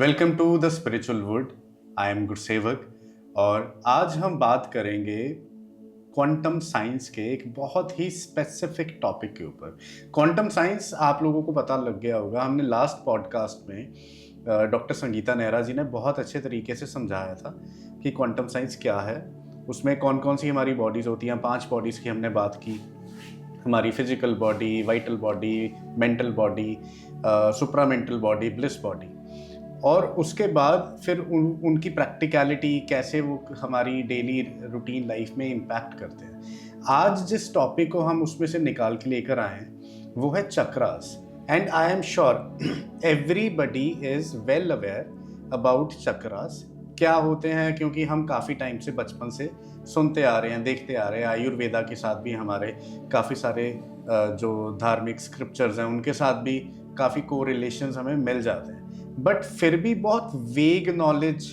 Welcome to the spiritual wood. I am Gursevak और आज हम बात करेंगे क्वांटम साइंस के एक बहुत ही स्पेसिफिक टॉपिक के ऊपर। क्वांटम साइंस आप लोगों को पता लग गया होगा, हमने लास्ट पॉडकास्ट में डॉक्टर संगीता नेहरा जी ने बहुत अच्छे तरीके से समझाया था कि क्वांटम साइंस क्या है, उसमें कौन कौन सी हमारी बॉडीज़ होती हैं। 5 बॉडीज़ की हमने बात की, हमारी physical body, vital body, mental body, supramental body, bliss body. और उसके बाद फिर उनकी प्रैक्टिकलिटी, कैसे वो हमारी डेली रूटीन लाइफ में इम्पैक्ट करते हैं। आज जिस टॉपिक को हम उसमें से निकाल के लेकर आए हैं वो है chakras. And I am sure everybody is well aware about chakras क्या होते हैं, क्योंकि हम काफ़ी टाइम से बचपन से सुनते आ रहे हैं, देखते आ रहे हैं। आयुर्वेदा के साथ भी हमारे काफ़ी सारे जो धार्मिक स्क्रिप्चर्स हैं उनके साथ भी काफ़ी कोरिलेशंस हमें मिल जाते हैं। बट फिर भी बहुत वेग नॉलेज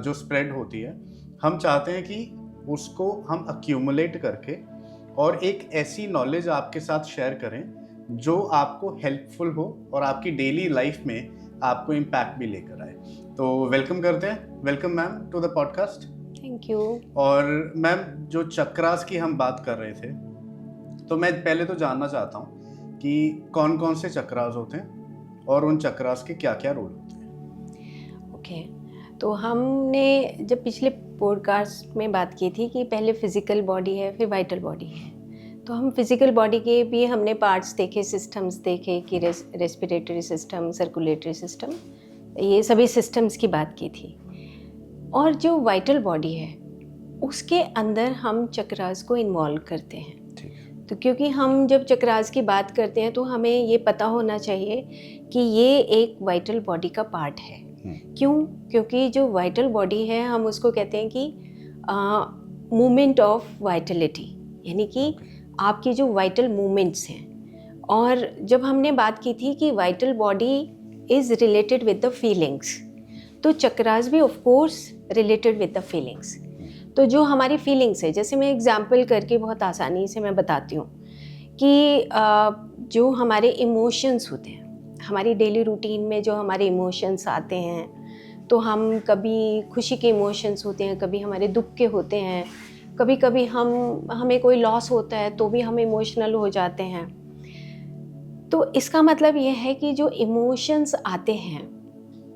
जो स्प्रेड होती है, हम चाहते हैं कि उसको हम अक्यूमुलेट करके और एक ऐसी नॉलेज आपके साथ शेयर करें जो आपको हेल्पफुल हो और आपकी डेली लाइफ में आपको इम्पैक्ट भी लेकर आए। तो वेलकम करते हैं। Welcome ma'am to the podcast. Thank you. और मैम, जो चक्रास की हम बात कर रहे थे, तो मैं पहले तो जानना चाहता हूँ कि कौन कौन से चक्रास होते हैं और उन चक्रास के क्या क्या रोल होते हैं। ओके, तो हमने जब पिछले पॉडकास्ट में बात की थी कि पहले फिजिकल बॉडी है फिर वाइटल बॉडी है, तो हम फिजिकल बॉडी के भी हमने पार्ट्स देखे, सिस्टम्स देखे कि रेस्पिरेटरी सिस्टम, सर्कुलेटरी सिस्टम, ये सभी सिस्टम्स की बात की थी। और जो वाइटल बॉडी है उसके अंदर हम चक्रास को इन्वॉल्व करते हैं। तो क्योंकि हम जब चक्रास की बात करते हैं तो हमें ये पता होना चाहिए कि ये एक वाइटल बॉडी का पार्ट है। क्यों? क्योंकि जो वाइटल बॉडी है हम उसको कहते हैं कि मूवमेंट ऑफ वाइटलिटी, यानी कि आपकी जो वाइटल मूवमेंट्स हैं। और जब हमने बात की थी कि vital body is related with the feelings, तो चक्रास भी of course related with the feelings. तो जो हमारी फीलिंग्स है, जैसे मैं एग्जांपल करके बहुत आसानी से मैं बताती हूँ कि जो हमारे इमोशंस होते हैं, हमारी डेली रूटीन में जो हमारे इमोशंस आते हैं, तो हम कभी खुशी के इमोशंस होते हैं, कभी हमारे दुख के होते हैं, कभी कभी हमें कोई लॉस होता है तो भी हम इमोशनल हो जाते हैं। तो इसका मतलब ये है कि जो इमोशंस आते हैं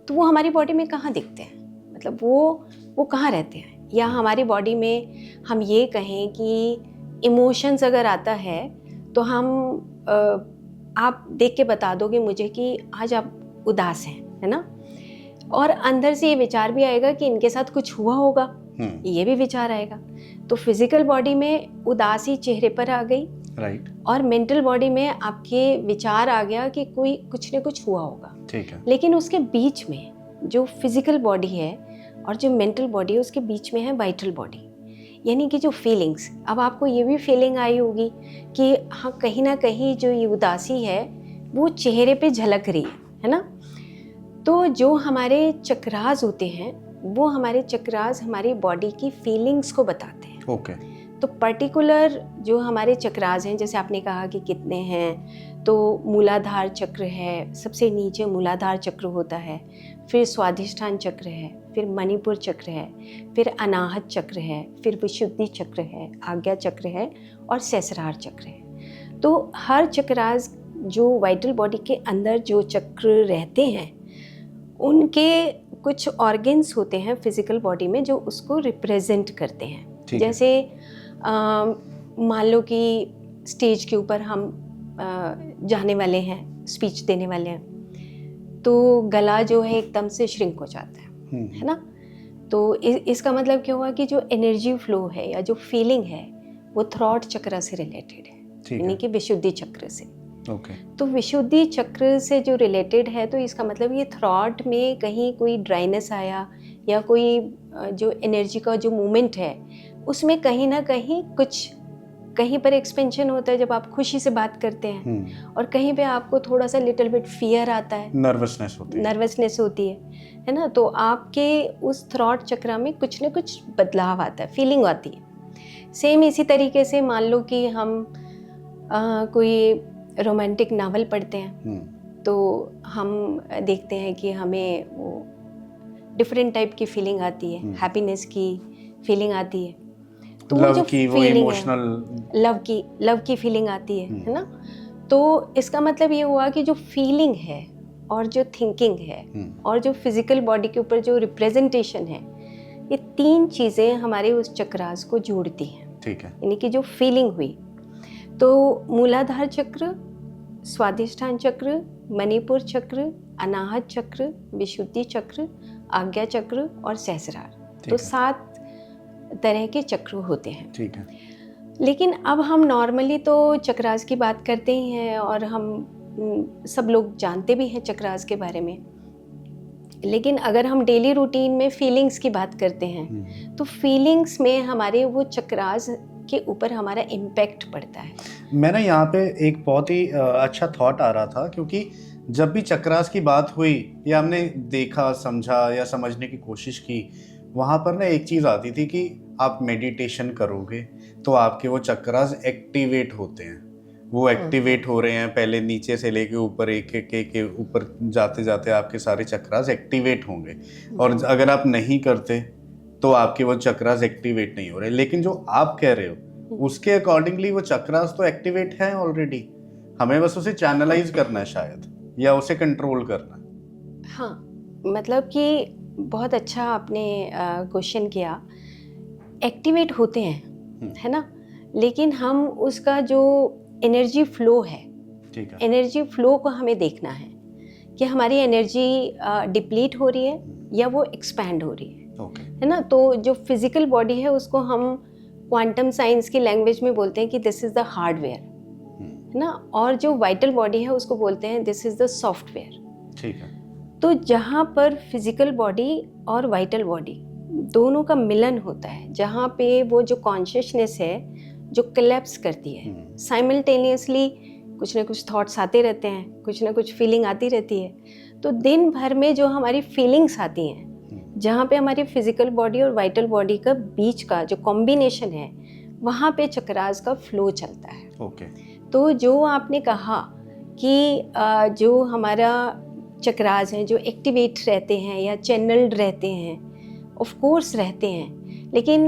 तो वो हमारी बॉडी में कहाँ दिखते हैं, मतलब वो कहाँ रहते हैं। या हमारी बॉडी में हम ये कहें कि इमोशंस अगर आता है तो आप देख के बता दोगे मुझे कि आज आप उदास हैं, है ना, और अंदर से ये विचार भी आएगा कि इनके साथ कुछ हुआ होगा, ये भी विचार आएगा। तो फिजिकल बॉडी में उदासी चेहरे पर आ गई, राइट, और मेंटल बॉडी में आपके विचार आ गया कि कोई कुछ न कुछ हुआ होगा। ठीक है। लेकिन उसके बीच में जो फिजिकल बॉडी है और जो मेंटल बॉडी है उसके बीच में है वाइटल बॉडी, यानी कि जो फीलिंग्स। अब आपको ये भी फीलिंग आई होगी कि हाँ, कहीं ना कहीं जो ये उदासी है वो चेहरे पे झलक रही है ना। तो जो हमारे चक्रास होते हैं वो हमारे चक्रास हमारी बॉडी की फीलिंग्स को बताते हैं। ओके। तो पर्टिकुलर जो हमारे चक्रास हैं, जैसे आपने कहा कि कितने हैं, तो मूलाधार चक्र है, सबसे नीचे मूलाधार चक्र होता है, फिर स्वाधिष्ठान चक्र है, फिर मणिपुर चक्र है, फिर अनाहत चक्र है, फिर विशुद्धि चक्र है, आज्ञा चक्र है और सहस्रार चक्र है। तो हर चक्रास जो वाइटल बॉडी के अंदर जो चक्र रहते हैं उनके कुछ ऑर्गन्स होते हैं फिजिकल बॉडी में जो उसको रिप्रेजेंट करते हैं। जैसे मान लो कि स्टेज के ऊपर हम जाने वाले हैं, स्पीच देने वाले हैं, तो गला जो है एकदम से श्रिंक हो जाता है ना। तो इसका मतलब क्या हुआ कि जो एनर्जी फ्लो है या जो फीलिंग है वो थ्रॉट चक्र से रिलेटेड है, यानी कि विशुद्धि चक्र से। तो विशुद्धि चक्र से जो रिलेटेड है, तो इसका मतलब ये थ्रॉट में कहीं कोई ड्राइनेस आया या कोई जो एनर्जी का जो मूवमेंट है उसमें कहीं ना कहीं कुछ, कहीं पर एक्सपेंशन होता है जब आप खुशी से बात करते हैं, और कहीं पे आपको थोड़ा सा लिटिल बिट फियर आता है, नर्वसनेस होती है ना। तो आपके उस थ्रॉट चक्र में कुछ न कुछ बदलाव आता है, फीलिंग आती है। सेम इसी तरीके से मान लो कि हम कोई रोमांटिक नावल पढ़ते हैं, तो हम देखते हैं कि हमें वो डिफरेंट टाइप की फीलिंग आती है, हैप्पीनेस की फीलिंग आती है। तो वो जो फीलिंग है, लव की फीलिंग आती है ना। तो इसका मतलब ये हुआ कि जो फीलिंग है और जो थिंकिंग है और जो फिजिकल बॉडी के ऊपर जो रिप्रेजेंटेशन है, ये तीन चीज़ें हमारे उस चक्रास को जोड़ती हैं। ठीक है। यानी कि जो फीलिंग हुई, तो मूलाधार चक्र, स्वादिष्ठान चक्र, मणिपुर चक्र, अनाहत चक्र, विशुद्धि चक्र, आज्ञा चक्र और सहस्रार, तो 7 तरह के चक्र होते हैं। ठीक है। लेकिन अब हम नॉर्मली तो चक्रास की बात करते ही हैं और हम सब लोग जानते भी हैं चक्रास के बारे में। लेकिन अगर हम डेली रूटीन में फीलिंग्स की बात करते हैं तो फीलिंग्स में हमारे वो चक्रास के ऊपर हमारा इम्पैक्ट पड़ता है। मैं ना यहाँ पे एक बहुत ही अच्छा थॉट आ रहा था, क्योंकि जब भी चक्रास की बात हुई या हमने देखा, समझा या समझने की कोशिश की, वहाँ पर ना एक चीज़ आती थी कि आप मेडिटेशन करोगे तो आपके वो चक्रास एक्टिवेट होते हैं। वो एक्टिवेट हो रहे हैं, पहले नीचे से लेके ऊपर एक एक के ऊपर जाते जाते आपके सारे चक्रास एक्टिवेट होंगे। और अगर आप नहीं करते तो आपके वो चक्रास एक्टिवेट नहीं हो रहे। लेकिन जो आप कह रहे हो उसके अकॉर्डिंगली वो चक्रास तो एक्टिवेट है ऑलरेडी, हमें बस उसे चैनलाइज करना है शायद, या उसे कंट्रोल करना है। हाँ, मतलब कि बहुत अच्छा आपने क्वेश्चन किया। एक्टिवेट होते हैं, है ना, लेकिन हम उसका जो एनर्जी फ्लो है, ठीक है, एनर्जी फ्लो को हमें देखना है कि हमारी एनर्जी डिप्लीट हो रही है या वो एक्सपैंड हो रही है। ओके, है ना। तो जो फिजिकल बॉडी है उसको हम क्वांटम साइंस की लैंग्वेज में बोलते हैं कि दिस इज़ द हार्डवेयर, है ना, और जो वाइटल बॉडी है उसको बोलते हैं दिस इज़ द सॉफ्टवेयर। ठीक है। तो जहाँ पर फिजिकल बॉडी और वाइटल बॉडी दोनों का मिलन होता है, जहाँ पे वो जो कॉन्शियसनेस है जो कोलैप्स करती है, साइमल्टेनियसली कुछ ना कुछ थॉट्स आते रहते हैं, कुछ ना कुछ फीलिंग आती रहती है। तो दिन भर में जो हमारी फीलिंग्स आती हैं, जहाँ पे हमारी फिजिकल बॉडी और वाइटल बॉडी का बीच का जो कॉम्बिनेशन है, वहाँ पे चक्रास का फ्लो चलता है। ओके। तो जो आपने कहा कि जो हमारा चक्रास हैं जो एक्टिवेट रहते हैं या चैनल्ड रहते हैं, ऑफ कोर्स रहते हैं, लेकिन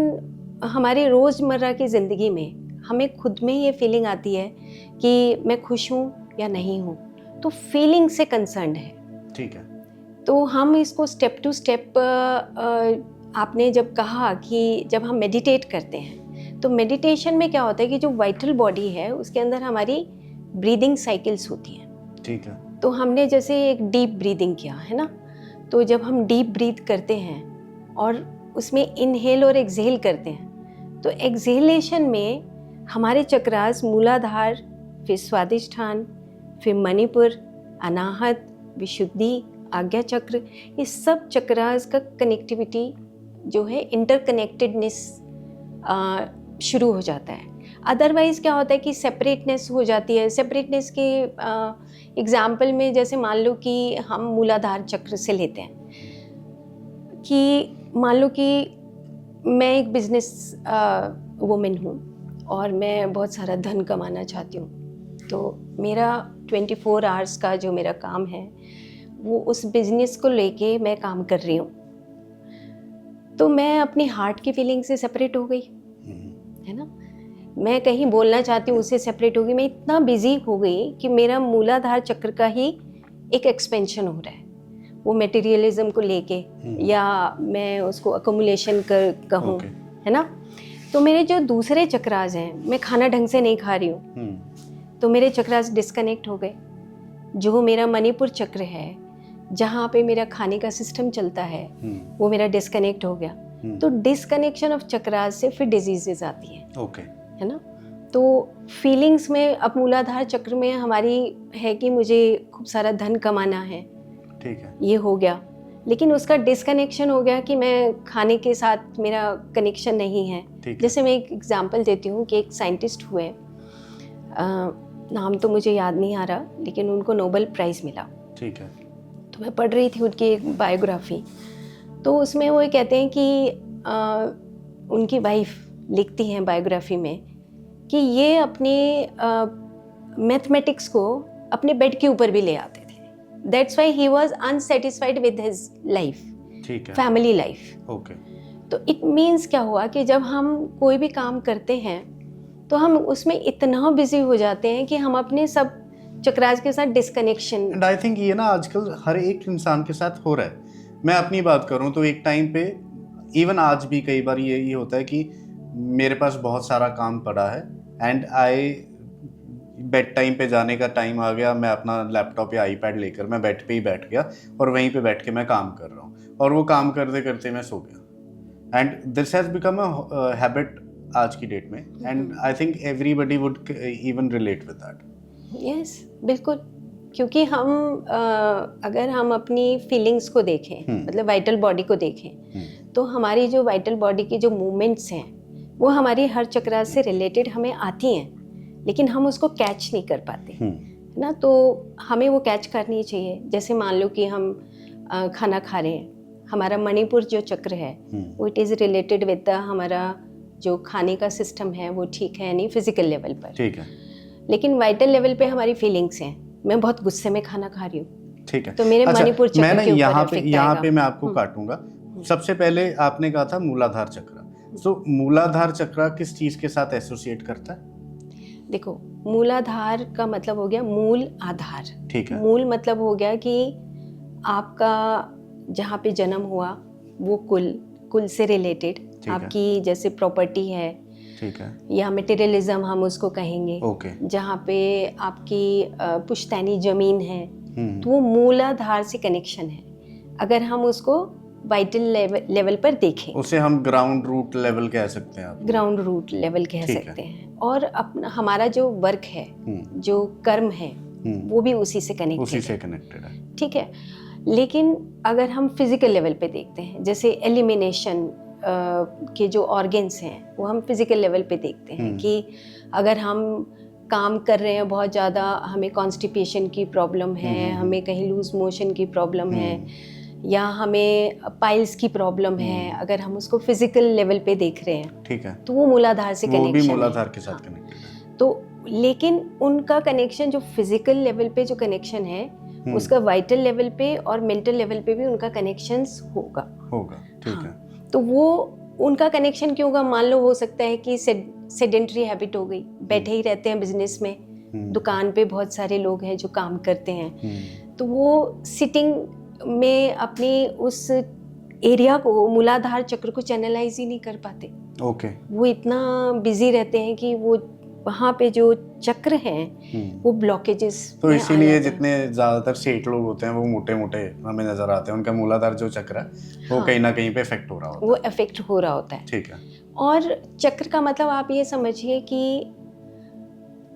हमारी रोज़मर्रा की ज़िंदगी में हमें खुद में ये फीलिंग आती है कि मैं खुश हूँ या नहीं हूँ, तो फीलिंग से कंसर्न्ड है। ठीक है। तो हम इसको स्टेप टू स्टेप, आपने जब कहा कि जब हम मेडिटेट करते हैं तो मेडिटेशन में क्या होता है कि जो वाइटल बॉडी है उसके अंदर हमारी ब्रीदिंग साइकिल्स होती हैं। ठीक है। तो हमने जैसे एक डीप ब्रीदिंग किया है ना, तो जब हम डीप ब्रीथ करते हैं और उसमें इनहेल और एक्सहेल करते हैं, तो एक्सहेलेशन में हमारे चक्रास मूलाधार, फिर स्वादिष्ठान, फिर मणिपुर, अनाहत, विशुद्धि, आज्ञा चक्र, ये सब चक्रास का कनेक्टिविटी जो है, इंटरकनेक्टेडनेस शुरू हो जाता है। अदरवाइज़ क्या होता है कि सेपरेटनेस हो जाती है। सेपरेटनेस के एग्जाम्पल में जैसे मान लो कि हम मूलाधार चक्र से लेते हैं कि मान लो कि मैं एक बिजनेस वुमेन हूँ और मैं बहुत सारा धन कमाना चाहती हूँ। तो मेरा 24 आवर्स का जो मेरा काम है वो उस बिजनेस को लेके मैं काम कर रही हूँ। तो मैं अपनी हार्ट की फीलिंग से सेपरेट हो गई, है ना। मैं कहीं बोलना चाहती हूँ, उससे सेपरेट हो गई। मैं इतना बिजी हो गई कि मेरा मूलाधार चक्र का ही एक एक्सपेंशन हो रहा है, वो मटेरियलिज्म को लेके, या मैं उसको अकोमुलेशन कहूँ, है ना। तो मेरे जो दूसरे चक्रास हैं, मैं खाना ढंग से नहीं खा रही हूँ, तो मेरे चक्रास डिस्कनेक्ट हो गए। जो मेरा मणिपुर चक्र है, जहाँ पे मेरा खाने का सिस्टम चलता है, वो मेरा डिस्कनेक्ट हो गया। तो डिस्कनेक्शन ऑफ चक्रास से फिर डिजीजेस आती हैं, है ना। तो फीलिंग्स में अब मूलाधार चक्र में हमारी है कि मुझे खूब सारा धन कमाना है, ठीक है, ये हो गया, लेकिन उसका डिस्कनेक्शन हो गया कि मैं खाने के साथ मेरा कनेक्शन नहीं है। जैसे मैं एक एग्जांपल देती हूँ कि एक साइंटिस्ट हुए, नाम तो मुझे याद नहीं आ रहा, लेकिन उनको नोबेल प्राइज़ मिला। ठीक है। तो मैं पढ़ रही थी उनकी एक बायोग्राफी, तो उसमें वो कहते हैं कि उनकी वाइफ लिखती हैं बायोग्राफी में कि ये अपने मैथमेटिक्स को अपने बेड के ऊपर भी ले आते थे। That's why he was unsatisfied with his life, ठीक है, फैमिली लाइफ। ओके, तो इट मीन्स क्या हुआ कि जब हम कोई भी काम करते हैं तो हम उसमें इतना बिजी हो जाते हैं कि हम अपने सब चक्रास के साथ डिस्कनेक्शन। एंड आई थिंक ये ना आजकल हर एक इंसान के साथ हो रहा है। मैं अपनी बात करूं तो एक टाइम पे, इवन आज भी कई बार यही होता है कि मेरे पास बहुत सारा काम पड़ा है एंड आई बेड टाइम पे जाने का टाइम आ गया, मैं अपना लैपटॉप या आईपैड लेकर मैं बेड पे ही बैठ गया और वहीं पे बैठ के मैं काम कर रहा हूँ और वो काम करते करते मैं सो गया। And this has become a habit आज की डेट में, and I think everybody would even relate with that. Yes, बिल्कुल। क्योंकि हम अगर हम अपनी फीलिंग्स को देखें, मतलब वाइटल बॉडी को देखें, तो हमारी जो वाइटल बॉडी की जो मूवमेंट्स हैं वो हमारी हर चक्रा से रिलेटेड हमें आती हैं, लेकिन हम उसको कैच नहीं कर पाते, है ना। तो हमें वो कैच करनी चाहिए। जैसे मान लो कि हम खाना खा रहे हैं, हमारा मणिपुर जो चक्र है वो it is related with the हमारा जो खाने का सिस्टम है वो ठीक है नहीं फिजिकल लेवल पर, ठीक है, लेकिन वाइटल लेवल पे हमारी फीलिंग्स हैं। मैं बहुत गुस्से में खाना खा रही हूँ, ठीक है, तो मेरे मणिपुर चक्र मैं के ऊपर यहाँ इफेक्ट पे मैं आपको काटूंगा। सबसे पहले आपने कहा था मूलाधार चक्र, तो मूलाधार चक्र किस चीज के साथ एसोसिएट करता है? देखो, मूलाधार का मतलब हो गया मूल आधार, ठीक है, मूल मतलब हो गया कि आपका जहाँ पे जन्म हुआ वो कुल से रिलेटेड आपकी जैसे प्रॉपर्टी है, ठीक है, या मटेरियलिज्म हम उसको कहेंगे, ओके, जहाँ पे आपकी पुश्तैनी जमीन है, तो वो मूलाधार से कनेक्शन है। अगर हम उसको वाइटल लेवल पर देखें, उसे हम ग्राउंड रूट लेवल कह सकते हैं, आप ग्राउंड रूट लेवल कह सकते हैं। और अपना हमारा जो वर्क है, जो कर्म है, वो भी उसी से कनेक्टेड है, ठीक है। लेकिन अगर हम फिजिकल लेवल पे देखते हैं, जैसे एलिमिनेशन के जो ऑर्गन्स हैं वो हम फिजिकल लेवल पे देखते हैं कि अगर हम काम कर रहे हैं बहुत ज़्यादा, हमें कॉन्स्टिपेशन की प्रॉब्लम है, हमें कहीं लूज मोशन की प्रॉब्लम है, या हमें पाइल्स की प्रॉब्लम है, अगर हम उसको फिजिकल लेवल पे देख रहे हैं, ठीक है, तो वो मूलाधार से कनेक्शन, वो भी मूलाधार के साथ कनेक्टेड है। तो लेकिन उनका कनेक्शन जो फिजिकल लेवल पे जो कनेक्शन है उसका वाइटल लेवल पे और मेंटल लेवल पे भी उनका कनेक्शंस होगा, ठीक है। तो वो उनका कनेक्शन क्यों होगा? मान लो हो सकता है कि सेडेंटरी हैबिट हो गई, बैठे ही रहते हैं बिजनेस में, दुकान पे बहुत सारे लोग हैं जो काम करते हैं, तो वो सिटिंग में अपनी उस एरिया को, मूलाधार चक्र को चैनलाइज ही नहीं कर पाते। ओके, वो इतना बिजी रहते हैं कि वो वहाँ पे जो चक्र हैं वो ब्लॉकेजेस। तो इसीलिए जितने ज्यादातर सेठ लोग होते हैं वो मोटे मोटे हमें नजर आते हैं, उनका मूलाधार जो चक्र है वो कहीं ना कहीं पे इफेक्ट हो रहा होता है, वो इफेक्ट हो रहा होता है, ठीक है। और चक्र का मतलब आप ये समझिए कि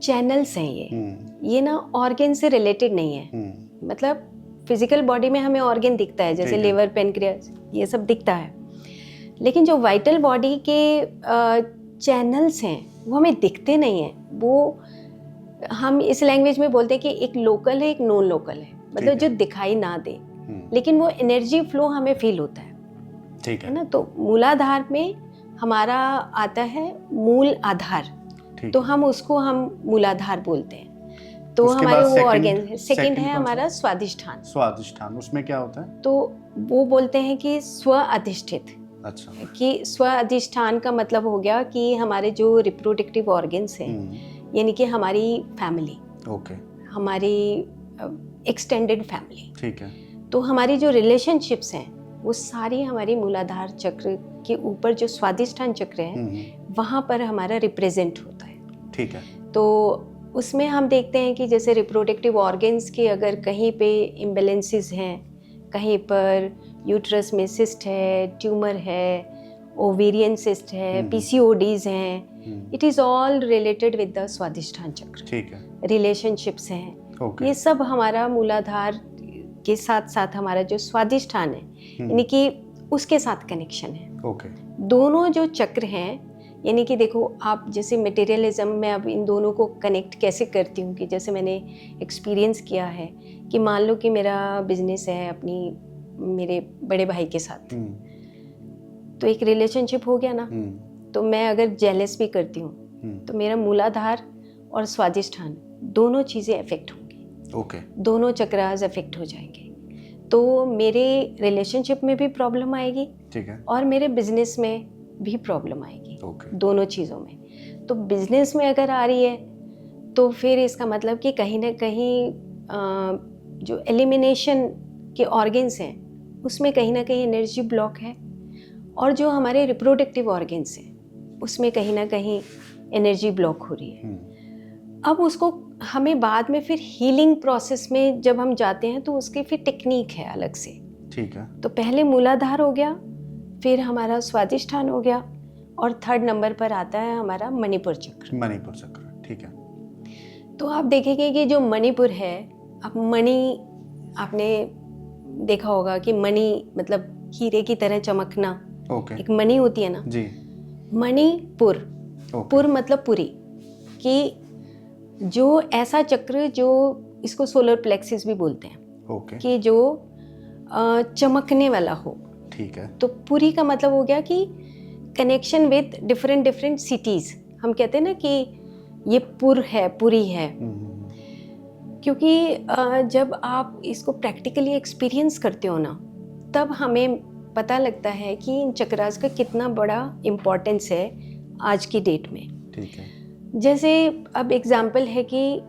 चैनल्स हैं ये ना ऑर्गन से रिलेटेड नहीं है। मतलब फिजिकल बॉडी में हमें ऑर्गन दिखता है, जैसे लिवर, पेनक्रियास, ये सब दिखता है, लेकिन जो वाइटल बॉडी के चैनल्स हैं वो हमें दिखते नहीं हैं। वो हम इस लैंग्वेज में बोलते हैं कि एक लोकल है, एक नॉन लोकल है, मतलब जो दिखाई ना दे, लेकिन वो एनर्जी फ्लो हमें फील होता है, ठीक है ना। तो मूलाधार में हमारा आता है मूल आधार, तो हम उसको मूलाधार बोलते हैं। तो हमारे वो ऑर्गन, सेकंड है हमारा स्वादिष्ठान। उसमें क्या होता है? तो वो बोलते हैं कि स्व अधिष्ठित। अच्छा, कि स्व अधिष्ठान का मतलब हो गया कि हमारे जो रिप्रोडक्टिव ऑर्गन्स हैं, यानी कि हमारी फैमिली, ओके, हमारी एक्सटेंडेड फैमिली, ठीक है, तो हमारी जो रिलेशनशिप्स हैं वो सारी हमारी मूलाधार चक्र के ऊपर जो स्वादिष्ठान चक्र है वहाँ पर हमारा रिप्रेजेंट होता है, ठीक है। तो उसमें हम देखते हैं कि जैसे रिप्रोडक्टिव ऑर्गन्स के अगर कहीं पे इम्बैलेंसेस हैं, कहीं पर यूट्रस में सिस्ट है, ट्यूमर है, ओवेरियन सिस्ट है, पीसीओडीज हैं, it is all related with the Swadhisthana chakra, ठीक है। रिलेशनशिप्स हैं, ये सब हमारा मूलाधार के साथ साथ हमारा जो स्वादिष्ठान है, यानी कि उसके साथ कनेक्शन है। ओके, दोनों जो चक्र हैं, यानी कि देखो आप जैसे मटेरियलिज्म में अब इन दोनों को कनेक्ट कैसे करती हूँ कि जैसे मैंने एक्सपीरियंस किया है कि मान लो कि मेरा बिजनेस है मेरे बड़े भाई के साथ, तो एक रिलेशनशिप हो गया ना, तो मैं अगर जेलस भी करती हूँ तो मेरा मूलाधार और स्वादिष्ठान दोनों चीज़ें इफेक्ट होंगी, ओके। दोनों चक्रास अफेक्ट हो जाएंगे, तो मेरे रिलेशनशिप में भी प्रॉब्लम आएगी, ठीक है। और मेरे बिजनेस में भी प्रॉब्लम आएगी, ओके। दोनों चीज़ों में। तो बिजनेस में अगर आ रही है तो फिर इसका मतलब कि कहीं ना कहीं जो एलिमिनेशन के ऑर्गन्स हैं उसमें कहीं ना कहीं एनर्जी ब्लॉक है, और जो हमारे रिप्रोडक्टिव ऑर्गन्स हैं उसमें कहीं ना कहीं एनर्जी ब्लॉक हो रही है। अब उसको हमें बाद में फिर हीलिंग प्रोसेस में जब हम जाते हैं तो उसकी फिर टेक्निक है अलग से। ठीक है। तो पहले मूलाधार हो गया, फिर हमारा स्वादिष्ठान हो गया, और थर्ड नंबर पर आता है हमारा मणिपुर चक्र। मणिपुर चक्र, ठीक है। तो आप देखेंगे कि जो मणिपुर है, अब मणि आपने देखा होगा कि मणि मतलब हीरे की तरह चमकना, ओके। एक मणि होती है ना जी। मणिपुर, ओके। पुर मतलब पुरी, कि जो ऐसा चक्र जो इसको सोलर प्लेक्सिस भी बोलते हैं, ओके। कि जो चमकने वाला हो। ठीक है। तो पुरी का मतलब हो गया कि connection with different different cities. हम कहते हैं ना कि ये पुर है, पुरी है, क्योंकि जब आप इसको प्रैक्टिकली एक्सपीरियंस करते हो ना, तब हमें पता लगता है कि इन चक्रास का कितना बड़ा इम्पोर्टेंस है आज की डेट में। ठीक है। जैसे अब एग्जाम्पल है कि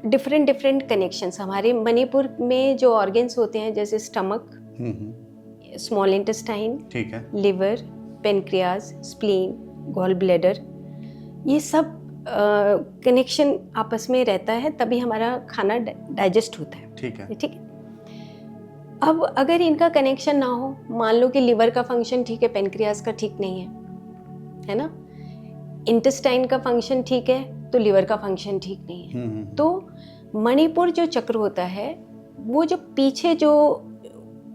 डिफरेंट डिफरेंट कनेक्शंस हमारे मणिपुर में जो ऑर्गन्स होते हैं, जैसे स्टमक, स्मॉल इंटेस्टाइन, ठीक है। Liver, pancreas, spleen, gall bladder, ये सब कनेक्शन आपस में रहता है, तभी हमारा खाना डाइजेस्ट होता है। ठीक है। ठीक है। अब अगर इनका कनेक्शन ना हो, मान लो कि लिवर का फंक्शन ठीक है, पेनक्रियाज का ठीक नहीं है ना, इंटेस्टाइन का फंक्शन ठीक है तो लिवर का फंक्शन ठीक नहीं है। तो मणिपुर जो चक्र होता है, वो जो पीछे जो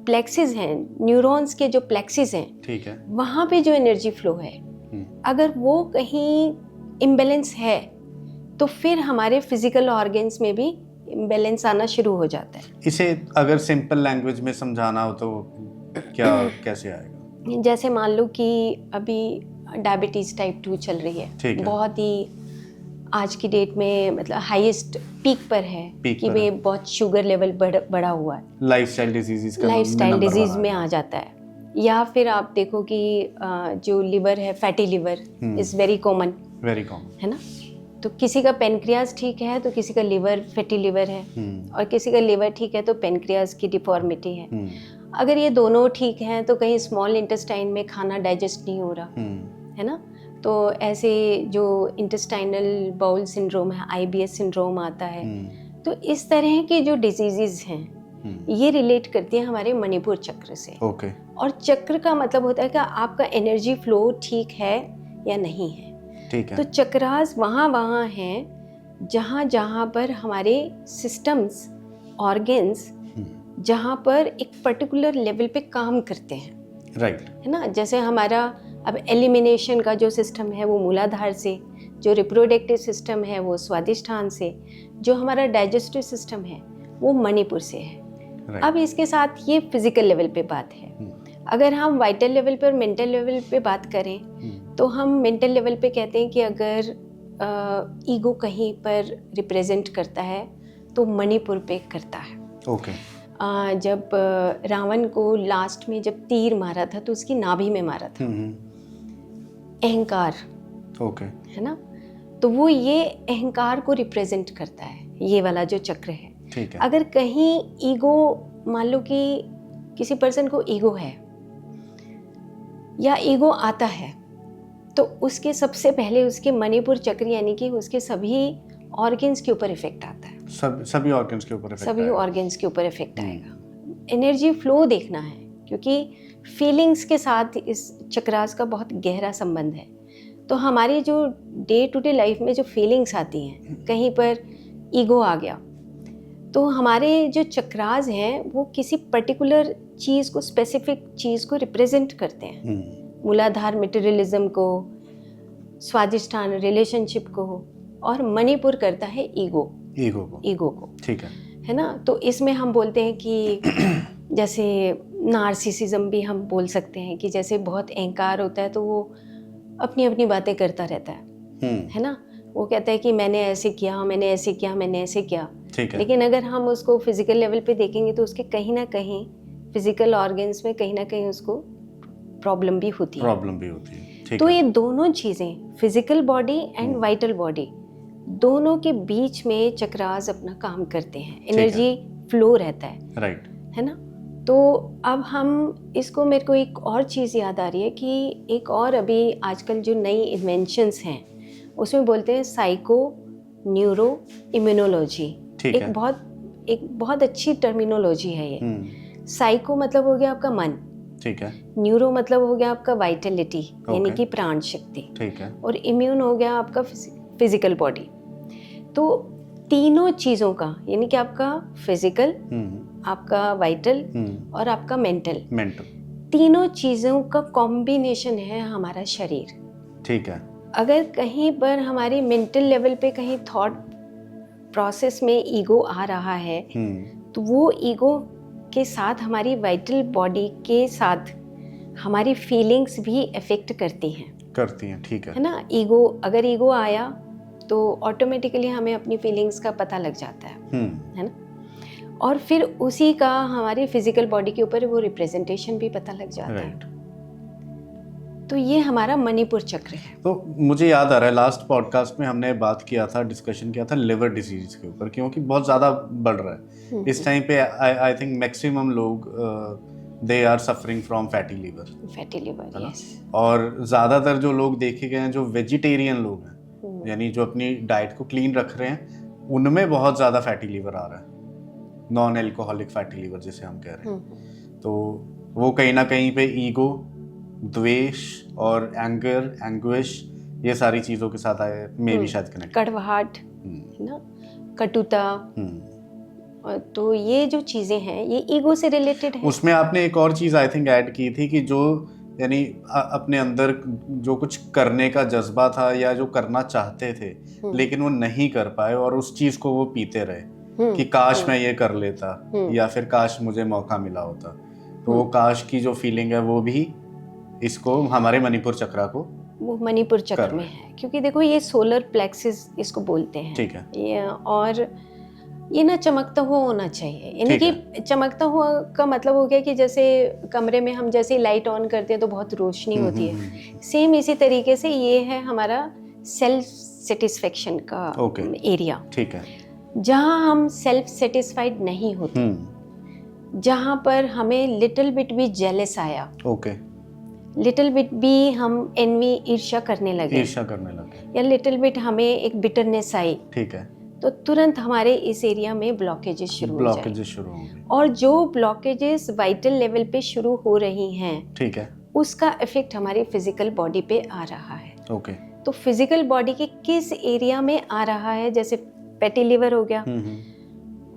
प्लेक्सिस हैं, न्यूरॉन्स के जो प्लेक्सिस हैं, ठीक है, वहाँ पे जो एनर्जी फ्लो है, अगर वो कहीं इम्बैलेंस है तो फिर हमारे फिजिकल ऑर्गन्स में भी इम्बैलेंस आना शुरू हो जाता है। इसे अगर सिंपल लैंग्वेज में समझाना हो तो क्या कैसे आएगा? जैसे मान लो कि अभी डायबिटीज़ टाइप 2 चल रही है, बहुत ही आज की डेट में मतलब हाईएस्ट पीक पर है, कि वे बहुत शुगर लेवल बढ़ा हुआ है, लाइफस्टाइल डिजीज में आ जाता है। या फिर आप देखो कि जो लिवर है, fatty liver is very common है ना। तो किसी का पेनक्रियाज ठीक है तो किसी का लिवर फैटी लिवर है, और किसी का लिवर ठीक है तो पेनक्रियाज की डिफॉर्मिटी है। अगर ये दोनों ठीक हैं तो कहीं स्मॉल इंटेस्टाइन में खाना डाइजेस्ट नहीं हो रहा है ना। तो ऐसे जो इंटेस्टाइनल बाउल सिंड्रोम है, IBS सिंड्रोम आता है। तो इस तरह के जो डिजीजेस हैं ये रिलेट करती है हमारे मणिपुर चक्र से। और चक्र का मतलब होता है कि आपका एनर्जी फ्लो ठीक है या नहीं है। ठीक है। तो चक्रास वहाँ हैं जहाँ पर हमारे सिस्टम्स, ऑर्गन्स, जहाँ पर एक पर्टिकुलर लेवल पे काम करते हैं, राइट, है ना। जैसे हमारा अब एलिमिनेशन का जो सिस्टम है वो मूलाधार से, जो रिप्रोडक्टिव सिस्टम है वो स्वादिष्ठान से, जो हमारा डाइजेस्टिव सिस्टम है वो मणिपुर से है। अब इसके साथ ये फिजिकल लेवल पे बात है। अगर हम वाइटल लेवल पर, मेंटल लेवल पे बात करें तो हम मेंटल लेवल पे कहते हैं कि अगर ईगो कहीं पर रिप्रेजेंट करता है तो मणिपुर पे करता है। जब रावण को लास्ट में जब तीर मारा था तो उसकी नाभि में मारा था, अहंकार, है ना। तो वो ये अहंकार को रिप्रेजेंट करता है, ये वाला जो चक्र है। ठीक है। अगर कहीं ईगो, मान लो कि किसी पर्सन को ईगो है या ईगो आता है, तो उसके सबसे पहले उसके मणिपुर चक्र यानी कि उसके सभी ऑर्गन्स के ऊपर इफेक्ट आता है। सभी ऑर्गन्स के ऊपर इफेक्ट आएगा। एनर्जी फ्लो देखना है, क्योंकि फीलिंग्स के साथ इस चक्रास का बहुत गहरा संबंध है। तो हमारी जो डे टू डे लाइफ में जो फीलिंग्स आती हैं, कहीं पर ईगो आ गया तो हमारे जो चक्रास हैं वो किसी पर्टिकुलर चीज़ को, स्पेसिफिक चीज़ को रिप्रेजेंट करते हैं। मूलाधार मटेरियलिज्म को, स्वादिष्ठान रिलेशनशिप को, और मणिपुर करता है ईगो को। ठीक है ना। तो इसमें हम बोलते हैं कि जैसे नार्सिसिज्म भी हम बोल सकते हैं कि जैसे बहुत अहंकार होता है तो वो अपनी अपनी बातें करता रहता है ना। वो कहता है कि मैंने ऐसे किया, मैंने ऐसे किया, मैंने ऐसे किया। ठीक है। लेकिन अगर हम उसको फिजिकल लेवल पे देखेंगे तो उसके कहीं ना कहीं फिजिकल ऑर्गन्स में कहीं ना कहीं उसको प्रॉब्लम भी होती है। प्रॉब्लम भी होती है। ठीक तो है। ये दोनों चीज़ें, physical body and vital body, दोनों के बीच में चक्रास अपना काम करते हैं, एनर्जी फ्लो रहता है, राइट। है ना। तो अब हम इसको, मेरे को एक और चीज़ याद आ रही है कि एक और अभी आजकल जो नई इन्वेंशंस हैं उसमें बोलते हैं साइको न्यूरो इम्यूनोलॉजी। ठीक है। एक बहुत अच्छी टर्मिनोलॉजी है ये। साइको मतलब हो गया आपका मन, ठीक है। न्यूरो मतलब हो गया आपका वाइटलिटी यानी कि प्राण शक्ति, ठीक है। और इम्यून हो गया आपका फिजिकल बॉडी। तो तीनों चीज़ों का यानी कि आपका फिजिकल, आपका वाइटल और आपका मेंटल, तीनों चीज़ों का कॉम्बिनेशन है हमारा शरीर। ठीक है। अगर कहीं पर हमारी मेंटल लेवल पे कहीं थॉट प्रोसेस में ईगो आ रहा है तो वो ईगो के साथ हमारी वाइटल बॉडी के साथ हमारी फीलिंग्स भी अफेक्ट करती हैं। ठीक है ना। अगर ईगो आया तो ऑटोमेटिकली हमें अपनी फीलिंग्स का पता लग जाता है ना। और फिर उसी का हमारी फिजिकल बॉडी के ऊपर वो रिप्रेजेंटेशन भी पता लग जाता है। तो ये हमारा मणिपुर चक्र है। तो मुझे याद आ रहा है लास्ट पॉडकास्ट में हमने बात किया था, डिस्कशन किया था लिवर डिजीज के ऊपर, क्योंकि बहुत ज़्यादा बढ़ रहा है इस टाइम पे। आई थिंक मैक्सिमम लोग they are suffering from fatty liver, yes. और ज़्यादातर जो लोग देखे गए हैं जो वेजिटेरियन लोग हैं, यानी जो अपनी डाइट को क्लीन रख रहे हैं, उनमें बहुत ज़्यादा फैटी लिवर आ रहा है, नॉन एल्कोहलिक फैटी लिवर जिसे हम कह रहे हैं। तो वो कहीं ना कहीं पे ईगो, द्वेष और एंग्विश, ये सारी चीज़ों के साथ आए में भी शायद कनेक्ट, कड़वाहट, है ना, कटुता। तो ये जो चीज़ें हैं ये ईगो से रिलेटेड है। उसमें आपने एक और चीज़ आई थिंक ऐड की थी कि जो यानी अपने अंदर जो कुछ करने का जज्बा था या जो करना चाहते थे लेकिन वो नहीं कर पाए और उस चीज़ को वो पीते रहे कि काश मैं ये कर लेता या फिर काश मुझे मौका मिला होता। तो वो काश की जो फीलिंग है वो भी इसको हमारे मणिपुर चक्रा को, वो मणिपुर चक्र में है, क्योंकि देखो ये सोलर प्लेक्सिस इसको बोलते हैं। ठीक है। ये और ये ना चमकता हुआ होना चाहिए, यानी कि चमकता हुआ का मतलब हो गया कि जैसे कमरे में हम जैसे लाइट ऑन करते हैं तो बहुत रोशनी होती है, सेम इसी तरीके से ये है हमारा सेल्फ सेटिस्फेक्शन का एरिया। ठीक है। जहाँ हम सेल्फ सेटिस्फाइड नहीं होते, जहाँ पर हमें लिटिल बिट भी जेलस आया, लिटिल बिट भी हम एनवी ईर्ष्या करने लगे, या लिटिल बिट हमें एक बिटरनेस आई, ठीक है, तो तुरंत हमारे इस एरिया में ब्लॉकेजेस शुरू हो जाएंगे। और जो ब्लॉकेजेस वाइटल लेवल पे शुरू हो रही हैं, ठीक है, उसका इफेक्ट हमारी फिजिकल बॉडी पे आ रहा है। तो फिजिकल बॉडी के किस एरिया में आ रहा है, जैसे फैटी लिवर हो गया,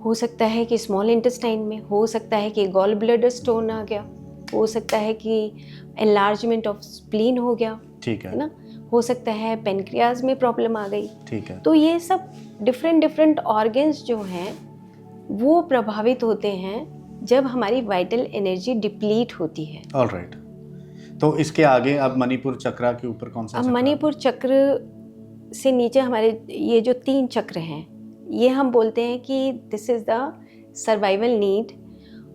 हो सकता है कि स्मॉल इंटेस्टाइन में, हो सकता है कि गॉल ब्लैडर स्टोन आ गया, हो सकता है कि एनलार्जमेंट ऑफ स्प्लीन हो गया, ठीक है ना, हो सकता है पेनक्रियाज में प्रॉब्लम आ गई, ठीक है। तो ये सब डिफरेंट ऑर्गन्स जो हैं वो प्रभावित होते हैं जब हमारी वाइटल एनर्जी डिप्लीट होती है। ऑलराइट। तो इसके आगे अब मणिपुर चक्र के ऊपर कौन सा? अब मणिपुर चक्र से नीचे हमारे ये जो 3 चक्र हैं, ये हम बोलते हैं कि this is the survival need,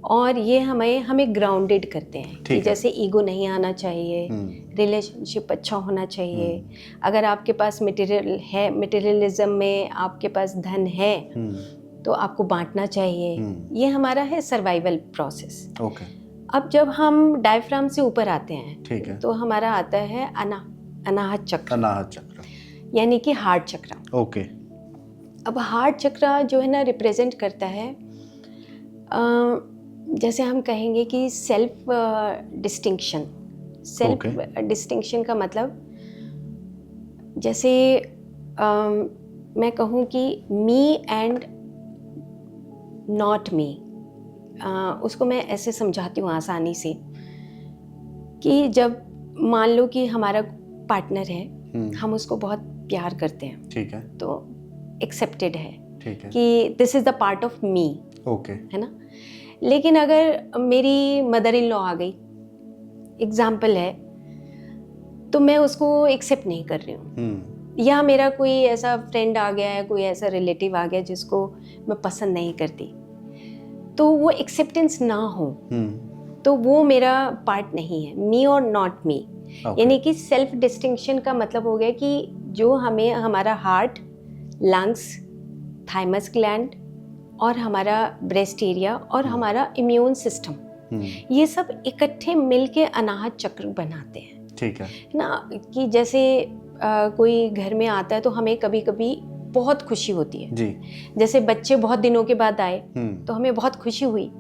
और ये हमें ग्राउंडेड करते हैं कि जैसे ईगो नहीं आना चाहिए, रिलेशनशिप अच्छा होना चाहिए, अगर आपके पास मटेरियल है, मटेरियलिज्म में आपके पास धन है तो आपको बांटना चाहिए, ये हमारा है सर्वाइवल प्रोसेस। अब जब हम डायफ्राम से ऊपर आते हैं, ठीक है, तो हमारा आता है अनाहत चक्र, यानी कि हार्ट चक्र। अब हार्ट चक्र जो है ना रिप्रेजेंट करता है, जैसे हम कहेंगे कि सेल्फ डिस्टिंक्शन का मतलब, जैसे मैं कहूँ कि मी एंड नॉट मी, उसको मैं ऐसे समझाती हूँ आसानी से कि जब मान लो कि हमारा पार्टनर है, हम उसको बहुत प्यार करते हैं, ठीक है, तो एक्सेप्टेड है, ठीक है, कि this is the part of me, है ना। लेकिन अगर मेरी मदर इन लॉ आ गई, एग्जाम्पल है, तो मैं उसको एक्सेप्ट नहीं कर रही हूँ, या मेरा कोई ऐसा फ्रेंड आ गया है, कोई ऐसा रिलेटिव आ गया जिसको मैं पसंद नहीं करती, तो वो एक्सेप्टेंस ना हो, तो वो मेरा पार्ट नहीं है, मी और नॉट मी। यानी कि सेल्फ डिस्टिंक्शन का मतलब हो गया कि जो हमें हमारा हार्ट, लंग्स, थाइमस ग्लैंड और हमारा ब्रेस्ट एरिया और हमारा इम्यून सिस्टम, ये सब इकट्ठे मिलके अनाहत चक्र बनाते हैं। ठीक है ना, कि जैसे कोई घर में आता है तो हमें कभी कभी बहुत खुशी होती है जी। जैसे बच्चे बहुत दिनों के बाद आए तो हमें बहुत खुशी हुई,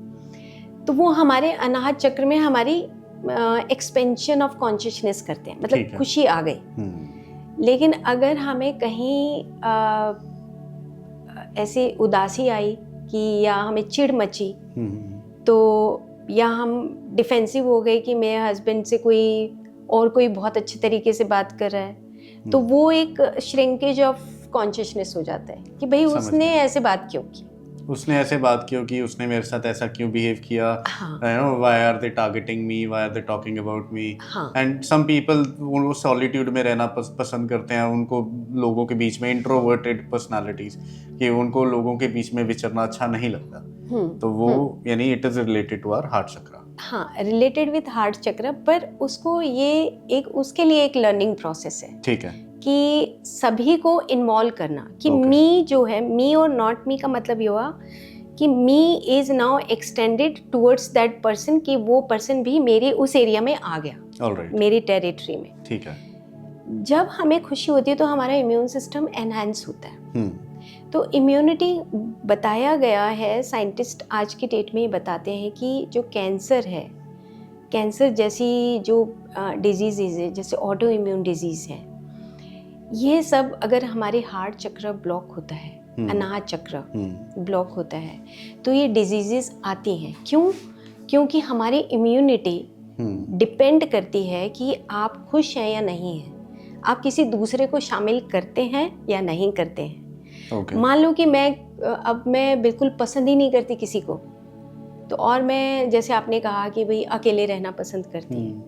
तो वो हमारे अनाहत चक्र में हमारी एक्सपेंशन ऑफ कॉन्शियसनेस करते हैं, मतलब खुशी आ गई। लेकिन अगर हमें कहीं ऐसे उदासी आई कि या हमें चिढ़ मची, तो या हम डिफेंसिव हो गए कि मेरे हस्बैंड से कोई बहुत अच्छे तरीके से बात कर रहा है, तो वो एक श्रिंकेज ऑफ कॉन्शियसनेस हो जाता है कि भाई उसने ऐसे बात क्यों की, उसने ऐसे बात क्यों की, उसने मेरे साथ ऐसा क्यों बिहेव किया, you know, why are they targeting me, why are they talking about me. And some people वो सॉलिट्यूड में रहना पसंद करते हैं, उनको लोगों के बीच में, इंट्रोवर्टेड पर्सनालिटीज, कि उनको लोगों के बीच में विचरना अच्छा नहीं लगता, तो वो यानी it is related to our heart chakra. हाँ, रिलेटेड विद हार्ट चक्र, पर उसको ये उसके लिए एक लर्निंग प्रोसेस है। ठीक है, कि सभी को इन्वॉल्व करना कि मी जो है, मी और नॉट मी का मतलब ये हुआ कि me is now extended towards that person, कि वो पर्सन भी मेरे उस एरिया में आ गया, मेरी टेरिटरी में। ठीक है। जब हमें खुशी होती है तो हमारा इम्यून सिस्टम एनहांस होता है। तो इम्यूनिटी बताया गया है, साइंटिस्ट आज की डेट में ये बताते हैं कि जो कैंसर है, कैंसर जैसी जो डिजीज़ है, जैसे ऑटो इम्यून डिजीज़ है, ये सब अगर हमारे हार्ट चक्र ब्लॉक होता है, अनाहत चक्र ब्लॉक होता है, तो ये डिजीजेस आती हैं। क्यों? क्योंकि हमारी इम्यूनिटी डिपेंड करती है कि आप खुश हैं या नहीं हैं, आप किसी दूसरे को शामिल करते हैं या नहीं करते हैं। मान लो कि मैं बिल्कुल पसंद ही नहीं करती किसी को, तो और मैं, जैसे आपने कहा कि भाई अकेले रहना पसंद करती हैं,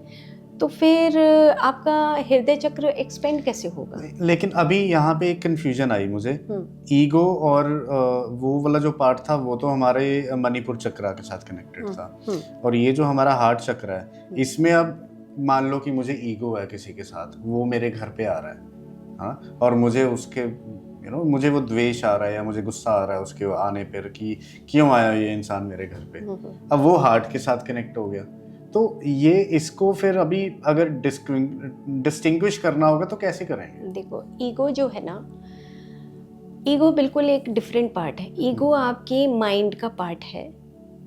तो फिर आपका हृदय चक्र एक्सपेंड कैसे होगा? लेकिन अभी यहाँ पे एक कंफ्यूजन आई मुझे, ईगो और वो वाला जो पार्ट था वो तो हमारे मणिपुर चक्र के साथ कनेक्टेड था, और ये जो हमारा हार्ट चक्र है, इसमें अब मान लो कि मुझे ईगो है किसी के साथ, वो मेरे घर पे आ रहा है, हाँ, और मुझे उसके मुझे वो द्वेष आ रहा है या मुझे गुस्सा आ रहा है उसके आने पर कि क्यों आया ये इंसान मेरे घर पे। अब वो हार्ट के साथ कनेक्ट हो गया, तो ये इसको फिर अभी अगर डिस्टिंग्विश करना होगा तो कैसे करेंगे? देखो, ईगो जो है ना, ईगो बिल्कुल एक डिफरेंट पार्ट है। ईगो आपके माइंड का पार्ट है,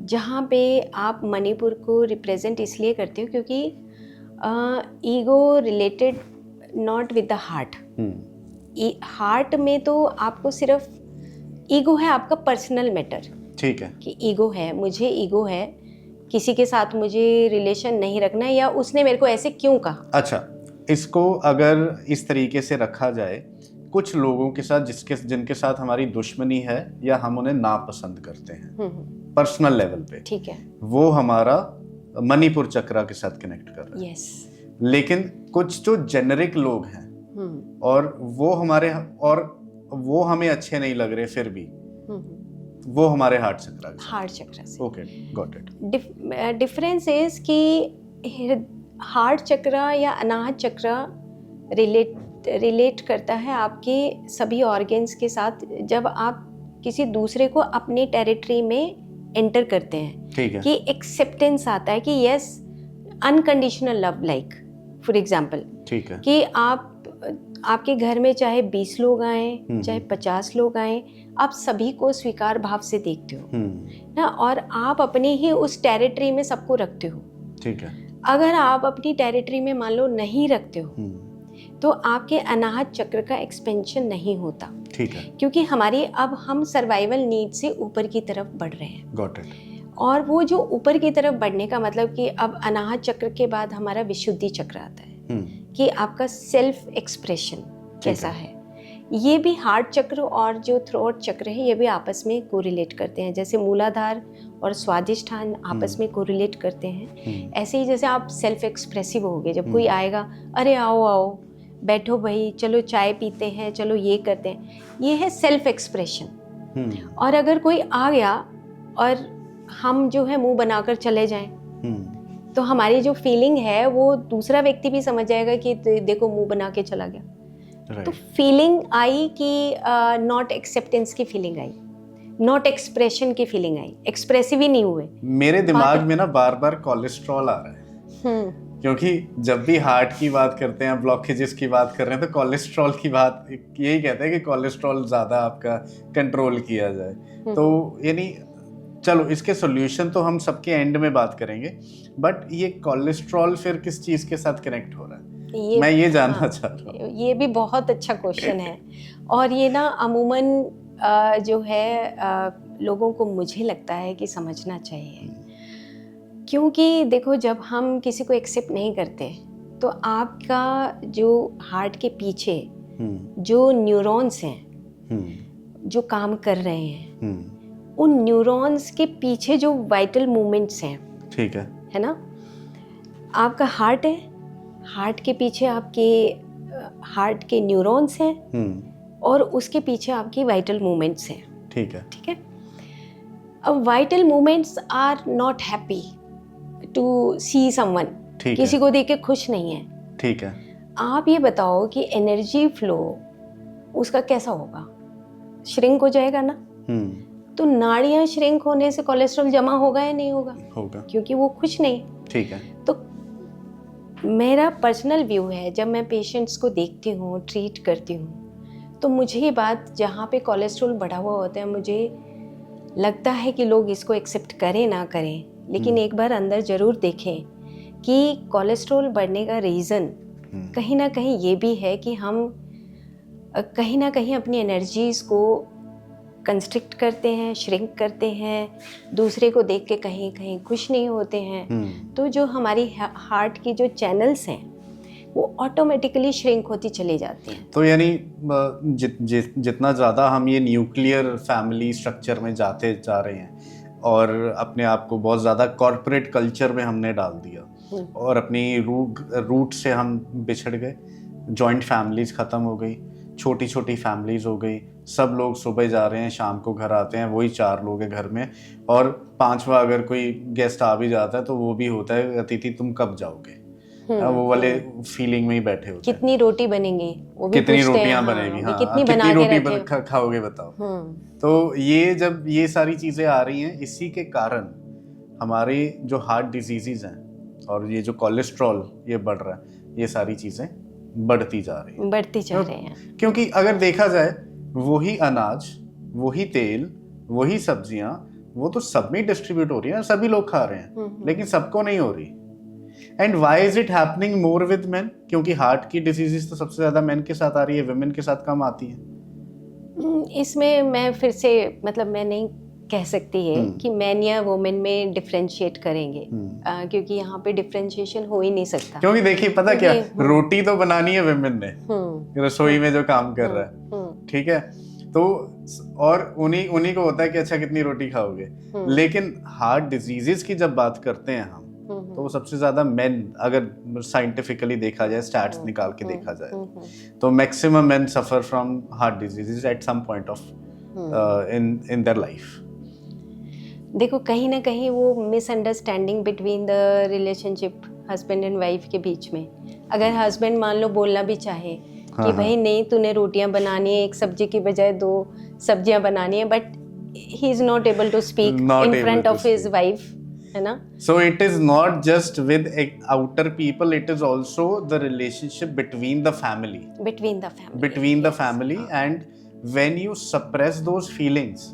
जहाँ पे आप मणिपुर को रिप्रेजेंट इसलिए करते हो क्योंकि ego related not with the heart. Heart में तो आपको सिर्फ ईगो है आपका पर्सनल मैटर, ठीक है, कि ईगो है, मुझे ईगो है, किसी के साथ मुझे रिलेशन नहीं रखना है, या उसने मेरे को ऐसे क्यों कहा। अच्छा, इसको अगर इस तरीके से रखा जाए, कुछ लोगों के साथ जिनके साथ हमारी दुश्मनी है या हम उन्हें नापसंद करते हैं पर्सनल लेवल पे, ठीक है, वो हमारा मणिपुर चक्र के साथ कनेक्ट कर रहा है। यस। लेकिन कुछ जो जेनरिक लोग हैं और वो हमें अच्छे नहीं लग रहे, फिर भी वो हमारे हार्ट चक्र से। Okay, got it. Difference is कि हार्ट चक्र या अनाहत चक्र रिलेट करता है आपके सभी ऑर्गन्स के साथ, जब आप किसी दूसरे को अपनी टेरिटरी में एंटर करते हैं, ठीक है, कि एक्सेप्टेंस आता है कि yes, unconditional love, like for example, ठीक है, कि आपके घर में चाहे 20 लोग आए, चाहे 50 लोग आए, आप सभी को स्वीकार भाव से देखते हो ना, और आप अपनी ही उस टेरिटरी में सबको रखते हो, ठीक है। अगर आप अपनी टेरिटरी में मान लो नहीं रखते हो, तो आपके अनाहत चक्र का एक्सपेंशन नहीं होता, ठीक है, क्योंकि हम सर्वाइवल नीड से ऊपर की तरफ बढ़ रहे हैं। Got it. और वो जो ऊपर की तरफ बढ़ने का मतलब कि अब अनाहत चक्र के बाद हमारा विशुद्धि चक्र आता है, कि आपका सेल्फ एक्सप्रेशन कैसा है। ये भी हार्ट चक्र और जो थ्रोट चक्र है, ये भी आपस में कोरिलेट करते हैं, जैसे मूलाधार और स्वादिष्ठान आपस में कोरिलेट करते हैं। ऐसे ही जैसे आप सेल्फ एक्सप्रेसिव होगे, जब कोई आएगा, अरे आओ आओ, बैठो भाई, चलो चाय पीते हैं, चलो ये करते हैं, ये है सेल्फ एक्सप्रेशन। और अगर कोई आ गया और हम जो है मुंह बनाकर चले जाएं, तो हमारी जो फीलिंग है वो दूसरा व्यक्ति भी समझ जाएगा कि देखो मुंह बना के चला गया। तो फीलिंग आई कि नॉट एक्सेप्टेंस की फीलिंग आई, नॉट एक्सप्रेशन की फीलिंग आई, एक्सप्रेसिव ही नहीं हुए। मेरे दिमाग में ना बार बार कोलेस्ट्रॉल आ रहा है, क्योंकि जब भी हार्ट की बात करते हैं, ब्लॉकेजेस की बात कर रहे हैं, तो कोलेस्ट्रॉल की बात यही कहते हैं कि कोलेस्ट्रॉल ज़्यादा आपका कंट्रोल किया जाए। तो यानी चलो इसके सॉल्यूशन तो हम सबके एंड में बात करेंगे, बट ये कोलेस्ट्रॉल फिर किस चीज़ के साथ कनेक्ट हो रहा है, मैं ये जानना चाह रहा हूँ। ये भी बहुत अच्छा क्वेश्चन है, और ये ना अमूमन जो है लोगों को मुझे लगता है कि समझना चाहिए। क्योंकि देखो, जब हम किसी को एक्सेप्ट नहीं करते तो आपका जो हार्ट के पीछे जो न्यूरॉन्स हैं जो काम कर रहे हैं, उन न्यूरॉन्स के पीछे जो वाइटल मूवमेंट्स हैं, ठीक है ना, आपका हार्ट है, हार्ट के पीछे आपके हार्ट के न्यूरॉन्स हैं और उसके पीछे आपकी वाइटल मूवमेंट्स हैं। ठीक है। अब vital movements are not happy to see someone, किसी को देख के खुश नहीं है। ठीक है। आप ये बताओ कि एनर्जी फ्लो उसका कैसा होगा? श्रिंक हो जाएगा ना। तो नाड़ियां श्रिंक होने से कोलेस्ट्रॉल जमा होगा या नहीं होगा? होगा, क्योंकि वो खुश नहीं। ठीक है। तो मेरा पर्सनल व्यू है, जब मैं पेशेंट्स को देखती हूँ, ट्रीट करती हूँ, तो मुझे ये बात, जहाँ पे कोलेस्ट्रॉल बढ़ा हुआ होता है, मुझे लगता है कि लोग इसको एक्सेप्ट करें ना करें, लेकिन एक बार अंदर ज़रूर देखें कि कोलेस्ट्रॉल बढ़ने का रीज़न कहीं ना कहीं ये भी है कि हम कहीं ना कहीं अपनी एनर्जीज़ को कंस्ट्रिक्ट करते हैं, श्रिंक करते हैं, दूसरे को देख के कहीं कहीं खुश नहीं होते हैं। तो जो हमारी हार्ट की जो चैनल्स हैं वो ऑटोमेटिकली श्रिंक होती चली जाती हैं। तो यानी जितना ज़्यादा हम ये न्यूक्लियर फैमिली स्ट्रक्चर में जाते जा रहे हैं और अपने आप को बहुत ज़्यादा कॉर्पोरेट कल्चर में हमने डाल दिया और अपनी रूट से हम बिछड़ गए, जॉइंट फैमिलीज ख़त्म हो गई, छोटी छोटी फैमिलीज हो गई, सब लोग सुबह जा रहे हैं, शाम को घर आते हैं, वही 4 लोग हैं घर में, और 5वां अगर कोई गेस्ट आ भी जाता है तो वो भी होता है अतिथि तुम कब जाओगे, वो वाले फीलिंग में ही बैठे होते हैं। कितनी रोटी बनेगी, वो भी कितनी रोटियां बनेगी, हाँ, कितनी रोटी खाओगे बताओ। तो ये जब ये सारी चीजें आ रही हैं, इसी के कारण हमारे जो हार्ट डिजीजेज हैं और ये जो कोलेस्ट्रॉल ये बढ़ रहा है, ये सारी चीजें बढ़ती जा रही हैं। क्योंकि अगर देखा जाए, वही अनाज, वही तेल, वही सब्जियां, वो तो सब में डिस्ट्रीब्यूट हो रही है, सभी लोग खा रहे हैं, लेकिन सबको नहीं हो रही। And why is it happening more with main? क्योंकि हार्ट की डिजीजेस तो सबसे ज्यादा मेन के साथ आ रही है, वुमेन के साथ कम आती है। इसमें मैं फिर से मतलब मैं नहीं कह सकती है कि मैन या वुमेन में डिफरेंशिएट करेंगे, क्योंकि यहाँ पे डिफरेंशिएशन हो ही नहीं सकता। क्योंकि देखिए पता क्या, रोटी तो बनानी है वुमेन ने, रसोई में जो काम कर रहा है, ठीक है, तो और उन्हीं को होता है कि अच्छा कितनी रोटी खाओगे। लेकिन हार्ट डिजीजेस की जब बात करते हैं हम, तो वो सबसे ज्यादा मेन, अगर साइंटिफिकली देखा जाए, स्टैट्स निकाल के देखा जाए, तो maximum men suffer from heart diseases at some point of in their life. देखो, कहीं ना कहीं वो misunderstanding between the relationship husband and wife के बीच में, अगर हस्बैंड मान लो बोलना भी चाहे कि भाई नहीं, तूने रोटियां बनानी है, एक सब्जी की बजाय 2 सब्जियां बनानी है, but he is not able to speak in front of his wife, है ना? So it is not just with outer people, it is also the relationship between the family. Between the family, and when you suppress those feelings,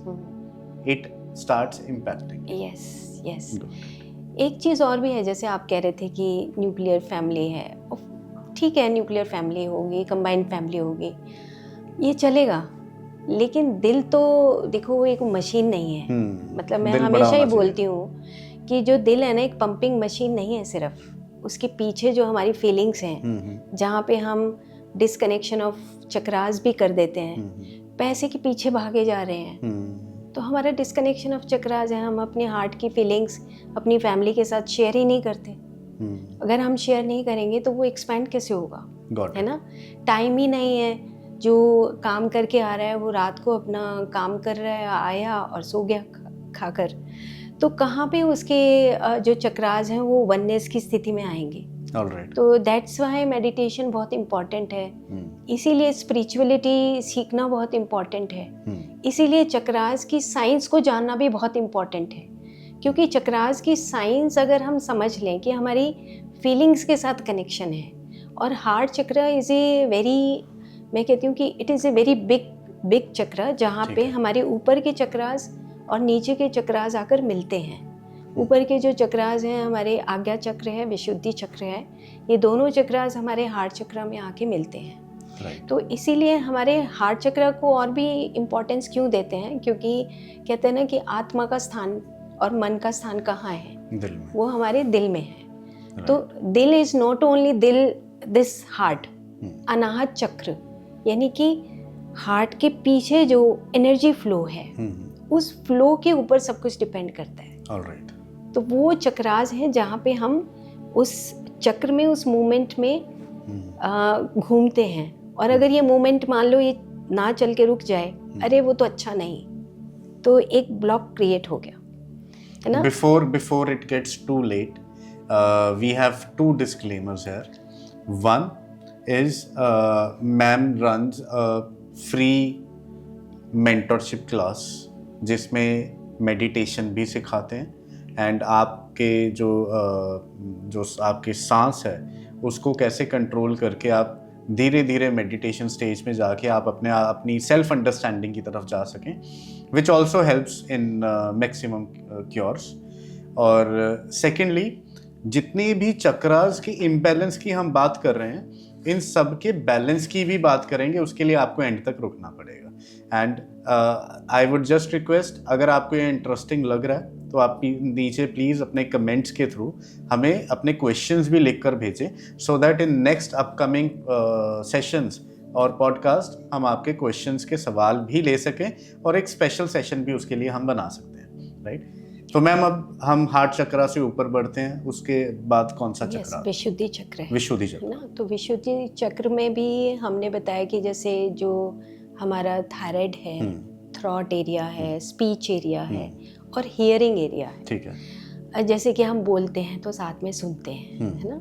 it starts impacting. Yes. एक चीज़ और भी है, जैसे आप कह रहे थे कि न्यूक्लियर फैमिली है, ठीक है, न्यूक्लियर फैमिली होगी, कंबाइंड फैमिली होगी, ये चलेगा, लेकिन दिल तो देखो वो एक मशीन नहीं है। मतलब मैं हमेशा ही बोलती हूँ कि जो दिल है ना, एक पंपिंग मशीन नहीं है सिर्फ, उसके पीछे जो हमारी फीलिंग्स हैं, जहाँ पे हम डिसकनेक्शन ऑफ चक्रास भी कर देते हैं, पैसे के पीछे भागे जा रहे हैं, तो हमारा डिसकनेक्शन ऑफ चक्रास है। हम अपने हार्ट की फीलिंग्स अपनी फैमिली के साथ शेयर ही नहीं करते। अगर हम शेयर नहीं करेंगे तो वो एक्सपैंड कैसे होगा? Got है it. ना, टाइम ही नहीं है। जो काम करके आ रहा है वो रात को अपना काम कर रहा है, आया और सो गया खाकर। तो कहाँ पे उसके जो चक्रास हैं वो वननेस की स्थिति में आएंगे। All right. तो दैट्स वाई मेडिटेशन बहुत इम्पॉर्टेंट है, इसीलिए स्पिरिचुअलिटी सीखना बहुत इम्पॉर्टेंट है, इसीलिए चक्रास की साइंस को जानना भी बहुत इम्पॉर्टेंट है। क्योंकि चक्रास की साइंस अगर हम समझ लें कि हमारी फीलिंग्स के साथ कनेक्शन है, और हार्ट चक्र इज़ ए वेरी, मैं कहती हूँ कि it is a very big चक्र, जहाँ पे हमारे ऊपर के चक्रास और नीचे के चक्रास आकर मिलते हैं। ऊपर के जो चक्रास हैं हमारे आज्ञा चक्र है, विशुद्धि चक्र है, ये दोनों चक्रास हमारे हार्ट चक्र में आके मिलते हैं। Right. तो इसीलिए हमारे हार्ट चक्र को और भी इम्पोर्टेंस क्यों देते हैं, क्योंकि कहते हैं ना कि आत्मा का स्थान और मन का स्थान कहाँ है, दिल में। वो हमारे दिल में है। तो दिल इज़ नॉट ओनली दिल, दिस हार्ट, अनाहत चक्र, यानी कि हार्ट के पीछे जो एनर्जी फ्लो है उस फ्लो के ऊपर सब कुछ डिपेंड करता है। All right. तो वो चक्रास हैं जहाँ पे हम उस चक्र में, उस मूवमेंट में घूमते हैं। और अगर ये मूवमेंट मान लो ये ना चल के रुक जाए, अरे वो तो अच्छा नहीं, तो एक ब्लॉक क्रिएट हो गया, है ना। Before it gets too late, we have 2 disclaimers here. One is ma'am runs a free mentorship class जिसमें मेडिटेशन भी सिखाते हैं, एंड आपके जो आपके सांस है उसको कैसे कंट्रोल करके आप धीरे धीरे मेडिटेशन स्टेज में जाके आप अपनी सेल्फ अंडरस्टैंडिंग की तरफ जा सकें, which also helps in maximum cures. और सेकेंडली, जितनी भी चक्रास की इम्बैलेंस की हम बात कर रहे हैं, इन सब के बैलेंस की भी बात करेंगे, उसके लिए आपको एंड तक रुकना पड़ेगा। And I would just request, अगर आपको ये इंटरेस्टिंग लग रहा है तो आप नीचे प्लीज़ अपने कमेंट्स के थ्रू हमें अपने क्वेश्चंस भी लिख कर भेजें, so that in next upcoming sessions और पॉडकास्ट हम आपके क्वेश्चंस के सवाल भी ले सकें, और एक स्पेशल सेशन भी उसके लिए हम बना सकते हैं, राइट? तो मैम, अब हम हार्ट चक्र से ऊपर बढ़ते हैं, उसके बाद कौन सा चक्र? विशुद्धि चक्र है। विशुद्धि चक्र ना, तो विशुद्धि चक्र में भी हमने बताया कि जैसे जो हमारा थायराइड है, थ्रॉट एरिया है, स्पीच एरिया है और हियरिंग एरिया है। ठीक है। जैसे कि हम बोलते हैं तो साथ में सुनते हैं, है ना,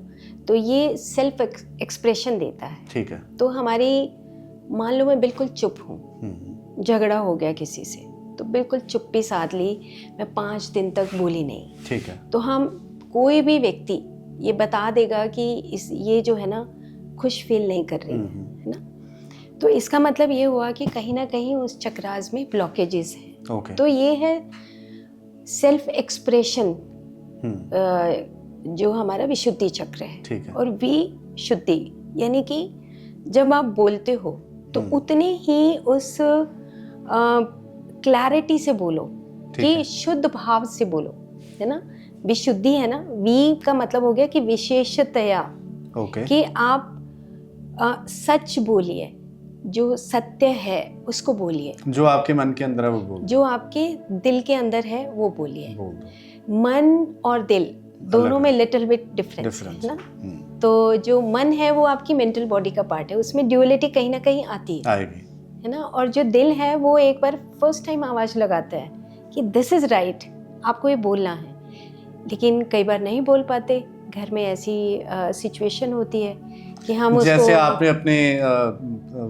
तो ये सेल्फ एक्सप्रेशन देता है। ठीक है। तो हमारी, मान लो मैं बिल्कुल चुप हूँ, झगड़ा हो गया किसी से, तो बिल्कुल चुप्पी साध ली, मैं 5 दिन तक बोली नहीं। ठीक है। तो हम, कोई भी व्यक्ति ये बता देगा कि ये जो है ना खुश फील नहीं कर रही है ना, तो इसका मतलब ये हुआ कि कहीं ना कहीं उस चक्रास में ब्लॉकेजेस हैं। Okay. तो ये है सेल्फ एक्सप्रेशन, जो हमारा विशुद्धि चक्र है। ठीक है। और विशुद्धि यानी कि जब आप बोलते हो तो उतने ही उस क्लैरिटी से बोलो, कि शुद्ध भाव से बोलो, है ना। विशुद्धि है ना, वी का मतलब हो गया कि विशेषतया, Okay. कि आप सच बोलिए, जो सत्य है उसको बोलिए, जो आपके मन के अंदर है वो बोल, जो आपके दिल के अंदर है वो बोलिए। बोल। मन और दिल दोनों में लिटिल बिट डिफरेंस है ना। तो जो मन है वो आपकी मेंटल बॉडी का पार्ट है, उसमें ड्यूअलिटी कहीं ना कहीं आती है ना। और जो दिल है वो एक बार फर्स्ट टाइम आवाज लगाता है कि दिस इज राइट, आपको ये बोलना है, लेकिन कई बार नहीं बोल पाते। घर में ऐसी सिचुएशन होती है कि हम उसको, जैसे आपने अपने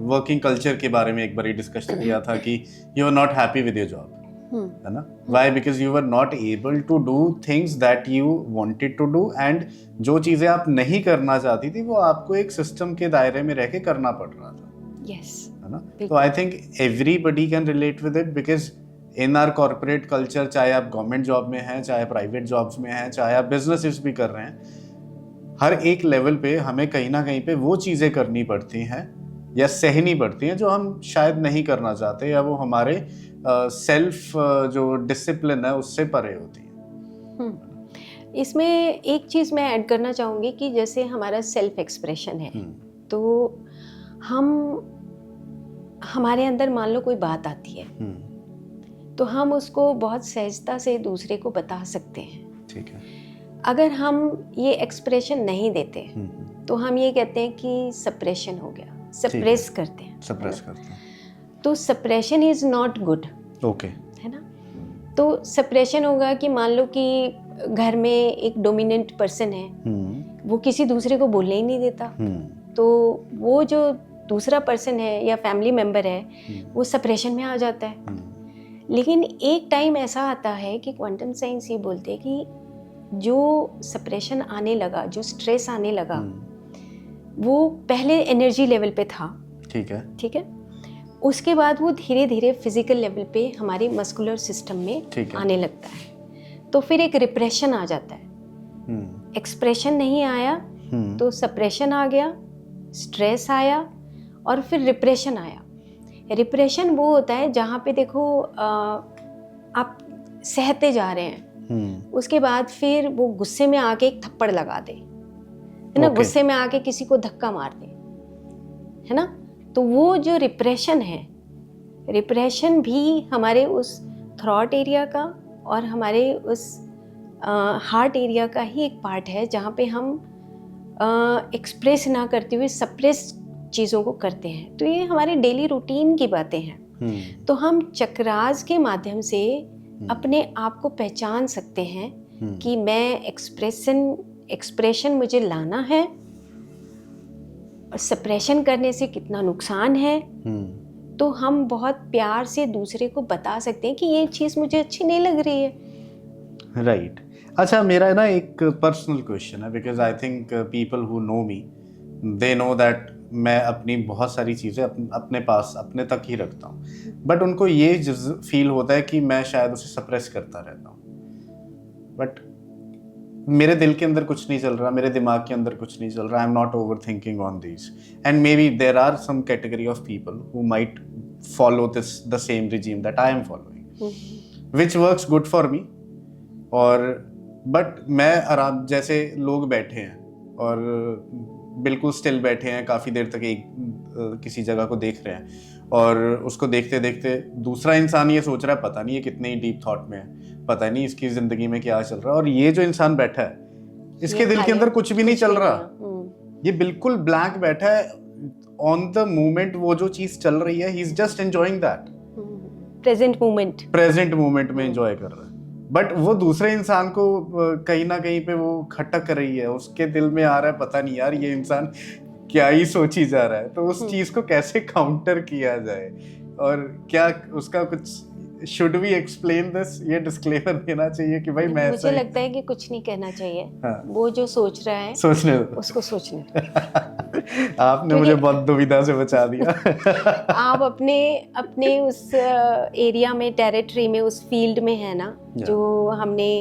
वर्किंग कल्चर के बारे में एक बार डिस्कस किया था कि you are not happy with your job, है ना। Why? Because you are not able to do things that you wanted to do, and जो चीजें आप नहीं करना चाहती थी वो आपको एक सिस्टम के दायरे में रह के करना पड़ रहा था। यस, है ना। तो I think everybody can relate with it, because in are corporate culture, चाहे आप गवर्नमेंट जॉब में हैं, चाहे प्राइवेट जॉब्स में हैं, चाहे आप बिजनेसेस भी कर रहे हैं, हर एक लेवल पे हमें कहीं ना कहीं पे वो चीज़ें करनी पड़ती हैं या सहनी पड़ती हैं जो हम शायद नहीं करना चाहते, या वो हमारे सेल्फ जो डिसिप्लिन है उससे परे होती है। इसमें एक चीज़ मैं ऐड करना चाहूँगी कि जैसे हमारा सेल्फ एक्सप्रेशन है, तो हमारे अंदर मान लो कोई बात आती है, तो हम उसको बहुत सहजता से दूसरे को बता सकते हैं। ठीक है। अगर हम ये एक्सप्रेशन नहीं देते तो हम ये कहते हैं कि सप्रेशन हो गया, सप्रेस करते हैं, सप्रेस करते हैं। तो suppression is not good, okay. है ना। तो सप्रेशन होगा कि मान लो कि घर में एक डोमिनेंट पर्सन है, वो किसी दूसरे को बोलने ही नहीं देता, तो वो जो दूसरा पर्सन है या फैमिली मेंबर है वो सप्रेशन में आ जाता है। लेकिन एक टाइम ऐसा आता है कि क्वांटम साइंस ये बोलते हैं कि जो सप्रेशन आने लगा, जो स्ट्रेस आने लगा, वो पहले एनर्जी लेवल पे था, ठीक है, ठीक है, उसके बाद वो धीरे धीरे फिजिकल लेवल पे हमारे मस्कुलर सिस्टम में आने लगता है। तो फिर एक रिप्रेशन आ जाता है, एक्सप्रेशन नहीं आया तो सप्रेशन आ गया, स्ट्रेस आया और फिर रिप्रेशन आया। रिप्रेशन वो होता है जहाँ पे देखो आप सहते जा रहे हैं, उसके बाद फिर वो गुस्से में आके एक थप्पड़ लगा दे, है ना, गुस्से में आके किसी को धक्का मार दे, है ना। तो वो जो रिप्रेशन है, रिप्रेशन भी हमारे उस थ्रॉट एरिया का और हमारे उस हार्ट एरिया का ही एक पार्ट है जहाँ पे हम एक्सप्रेस ना करते हुए सप्रेस चीज़ों को करते हैं। तो ये हमारे डेली रूटीन की बातें हैं। तो हम चक्रास के माध्यम से अपने आप को पहचान सकते हैं कि मैं एक्सप्रेशन मुझे लाना है, और सप्रेशन करने से कितना नुकसान है। तो हम बहुत प्यार से दूसरे को बता सकते हैं कि ये चीज़ मुझे अच्छी नहीं लग रही है। राइट। अच्छा, मेरा ना एक पर्सनल क्वेश्चन है, because I think people who know me they know that मैं अपनी बहुत सारी चीज़ें अपने पास अपने तक ही रखता हूँ, बट उनको ये फील होता है कि मैं शायद उसे सप्रेस करता रहता हूँ। बट मेरे दिल के अंदर कुछ नहीं चल रहा, मेरे दिमाग के अंदर कुछ नहीं चल रहा, I am not overthinking on this, and maybe there are some category of people who might follow this the same regime that I am following, which works good for me. और but मैं आराम, जैसे लोग बैठे हैं और बिल्कुल still बैठे हैं, काफ़ी देर तक एक किसी जगह को देख रहे हैं, और उसको देखते देखते दूसरा इंसान ये सोच रहा है पता नहीं ये कितने डीप थॉट में है, पता नहीं इसकी ज़िंदगी में क्या चल रहा है, और ये जो इंसान बैठा है इसके दिल के अंदर कुछ भी नहीं चल रहा, ये बिल्कुल ब्लैंक बैठा है। ऑन द मोमेंट वो जो चीज़ चल रही है, he is just enjoying that, present moment में एंजॉय कर रहा है। बट वो दूसरे इंसान को कहीं ना कहीं पे वो खटक रही है, उसके दिल में आ रहा है पता नहीं यार ये इंसान क्या ही सोची जा रहा है। तो उस चीज को कैसे काउंटर किया जाए, और क्या उसका कुछ शुड वी एक्सप्लेन दिस, ये डिस्क्लेमर देना चाहिए कि भाई मैं मुझे लगता है कि कुछ नहीं कहना चाहिए। हाँ। वो जो सोच रहा है सोचने दो, उसको सोचने दो। आपने मुझे बहुत दुविधा से बचा दिया। आप अपने उस एरिया में, टेरिटरी में, उस फील्ड में है ना, जो हमने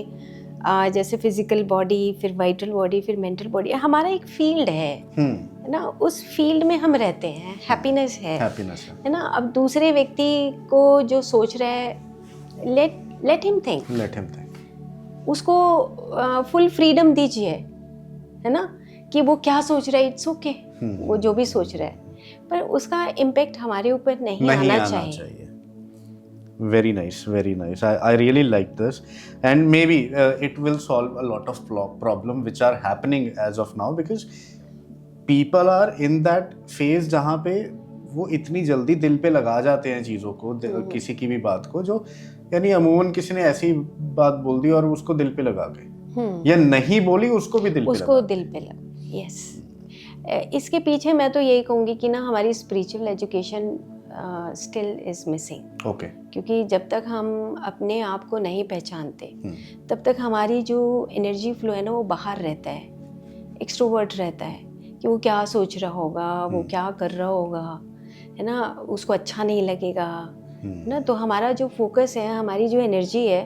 जैसे फिजिकल बॉडी, फिर वाइटल बॉडी, फिर मेंटल बॉडी, हमारा एक फील्ड है ना, उस फील्ड में हम रहते हैं, हैप्पीनेस है ना। अब दूसरे व्यक्ति को जो सोच रहा है, लेट हिम थिंक, उसको फुल फ्रीडम दीजिए, है ना, कि वो क्या सोच रहा है, इट्स ओके, वो जो भी सोच रहा है, पर उसका इम्पैक्ट हमारे ऊपर नहीं आना चाहिए। Very nice, very nice. I really like this, and maybe it will solve a lot of problem which are happening as of now, because people are in that phase जहाँ पे वो इतनी जल्दी दिल पे लगा जाते हैं चीज़ों को, किसी की भी बात को, जो यानी अमूमन किसी ने ऐसी बात बोल दी और उसको दिल पे लगा गए, या नहीं बोली उसको भी दिल पे लगा। यस। इसके पीछे मैं तो यही कहूँगी कि ना हमारी spiritual education still is missing. Okay. क्योंकि जब तक हम अपने आप को नहीं पहचानते तब तक हमारी जो एनर्जी फ्लो है ना वो बाहर रहता है, एक्सट्रोवर्ट रहता है, कि वो क्या सोच रहा होगा, वो क्या कर रहा होगा, है ना, उसको अच्छा नहीं लगेगा, ना। तो हमारा जो फोकस है, हमारी जो एनर्जी है,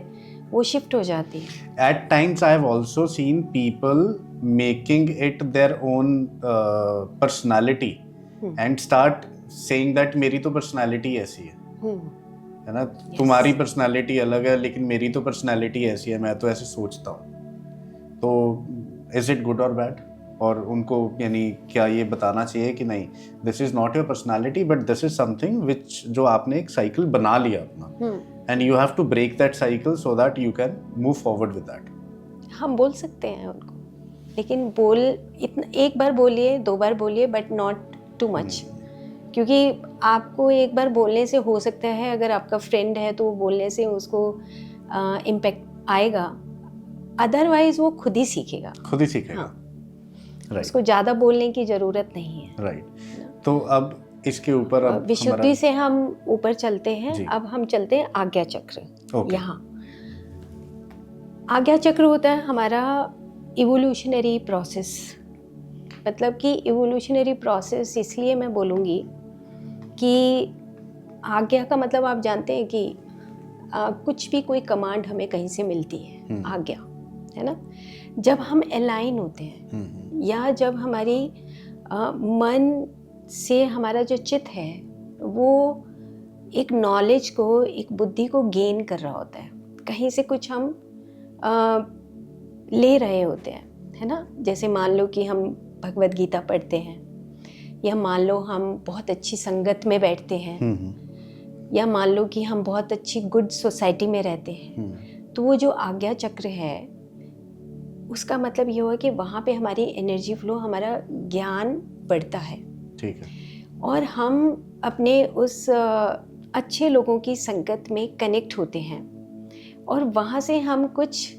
वो शिफ्ट हो जाती है। At times I have also seen people making it their own personality and start saying that मेरी तो पर्सनालिटी ऐसी है ना, तुम्हारी पर्सनालिटी अलग है लेकिन मेरी तो पर्सनालिटी ऐसी है, मैं तो ऐसे सोचता हूँ। तो इज इट गुड और बैड? और उनको यानी क्या ये बताना चाहिए कि नहीं, this is not your personality but this is something which, जो आपने एक साइकिल बना लिया अपना, and you have to break that cycle so that you can move forward with that. हम बोल सकते हैं उनको, लेकिन इतना एक बार बोलिए, 2 बार बोलिए, बट नॉट टू मच, क्योंकि आपको एक बार बोलने से हो सकता है, अगर आपका फ्रेंड है तो वो बोलने से उसको इम्पैक्ट आएगा, अदरवाइज वो खुद ही सीखेगा। हाँ, राइट, उसको ज़्यादा बोलने की ज़रूरत नहीं है। राइट। तो अब इसके ऊपर अब विशुद्धि से हम ऊपर चलते हैं। अब हम चलते हैं आज्ञा चक्र। यहाँ आज्ञा चक्र होता है हमारा इवोल्यूशनरी प्रोसेस। मतलब कि इवोल्यूशनरी प्रोसेस इसलिए मैं बोलूँगी कि आज्ञा का मतलब आप जानते हैं कि कुछ भी कोई कमांड हमें कहीं से मिलती है, आज्ञा, है ना। जब हम अलाइन होते हैं या जब हमारी मन से हमारा जो चित्त है वो एक नॉलेज को, एक बुद्धि को गेन कर रहा होता है, कहीं से कुछ हम ले रहे होते हैं, है ना। जैसे मान लो कि हम भगवद गीता पढ़ते हैं, या मान लो हम बहुत अच्छी संगत में बैठते हैं, या मान लो कि हम बहुत अच्छी गुड सोसाइटी में रहते हैं, तो वो जो आज्ञा चक्र है उसका मतलब ये हुआ कि वहाँ पे हमारी एनर्जी फ्लो, हमारा ज्ञान बढ़ता है। ठीक है। और हम अपने उस अच्छे लोगों की संगत में कनेक्ट होते हैं, और वहाँ से हम कुछ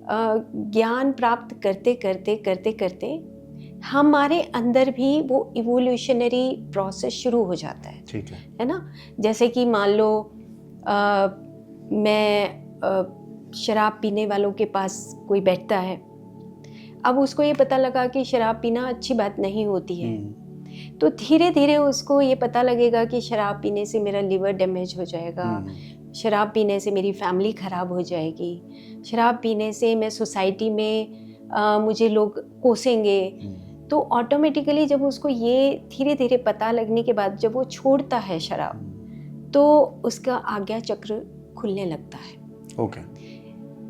ज्ञान प्राप्त करते करते करते करते हमारे अंदर भी वो इवोल्यूशनरी प्रोसेस शुरू हो जाता है। ठीक है ना। जैसे कि मान लो मैं शराब पीने वालों के पास कोई बैठता है, अब उसको ये पता लगा कि शराब पीना अच्छी बात नहीं होती है, तो धीरे धीरे उसको ये पता लगेगा कि शराब पीने से मेरा लिवर डैमेज हो जाएगा, शराब पीने से मेरी फैमिली ख़राब हो जाएगी, शराब पीने से मैं सोसाइटी में मुझे लोग कोसेंगे। तो ऑटोमेटिकली जब उसको ये धीरे धीरे पता लगने के बाद जब वो छोड़ता है शराब, तो उसका आज्ञा चक्र खुलने लगता है। ओके,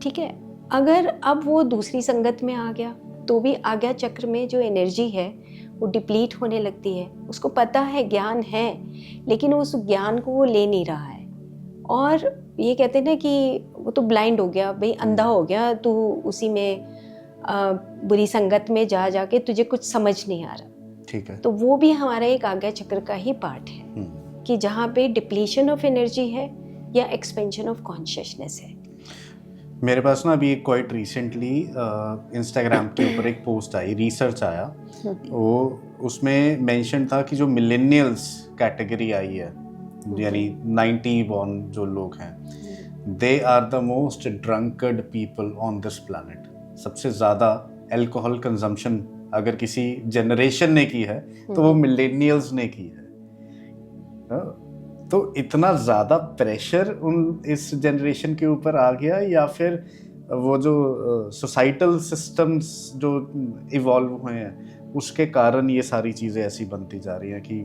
ठीक है। अगर अब वो दूसरी संगत में आ गया तो भी आज्ञा चक्र में जो एनर्जी है वो डिप्लीट होने लगती है। उसको पता है, ज्ञान है, लेकिन उस ज्ञान को वो ले नहीं रहा है। और ये कहते हैं ना कि वो तो ब्लाइंड हो गया, भाई अंधा हो गया, तू उसी में बुरी संगत में जा जाके तुझे कुछ समझ नहीं आ रहा। ठीक है। तो वो भी हमारा एक आज्ञा चक्र का ही पार्ट है कि जहाँ पे डिप्लीशन ऑफ एनर्जी है या एक्सपेंशन ऑफ कॉन्शियसनेस है। मेरे पास ना अभी एक क्वाइट रिसेंटली इंस्टाग्राम के ऊपर एक पोस्ट आई, रिसर्च आया, वो उसमें मेंशन था कि जो मिलेनियल्स कैटेगरी आई है, यानी 90 बॉर्न जो लोग हैं, they are the most drunkard people on this planet. सबसे ज़्यादा अल्कोहल कंजम्पशन अगर किसी जनरेशन ने की है तो वो मिलेनियल्स ने की है। तो इतना ज़्यादा प्रेशर इस जनरेशन के ऊपर आ गया, या फिर वो जो सोसाइटल सिस्टम्स जो इवॉल्व हुए हैं उसके कारण ये सारी चीज़ें ऐसी बनती जा रही हैं कि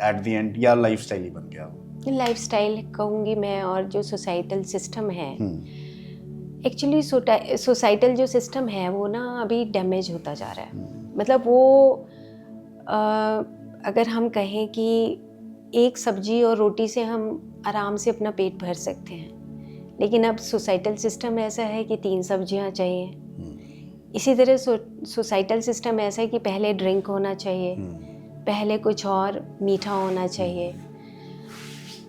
एट द एंड या लाइफस्टाइल ही बन गया? लाइफस्टाइल कहूँगी मैं, और जो सोसाइटल सिस्टम है, एक्चुअली सोसाइटल जो सिस्टम है वो ना अभी डैमेज होता जा रहा है। मतलब वो अगर हम कहें कि एक सब्जी और रोटी से हम आराम से अपना पेट भर सकते हैं, लेकिन अब सोसाइटल सिस्टम ऐसा है कि 3 सब्जियां चाहिए। इसी तरह सोसाइटल सिस्टम ऐसा है कि पहले ड्रिंक होना चाहिए, पहले कुछ और मीठा होना चाहिए।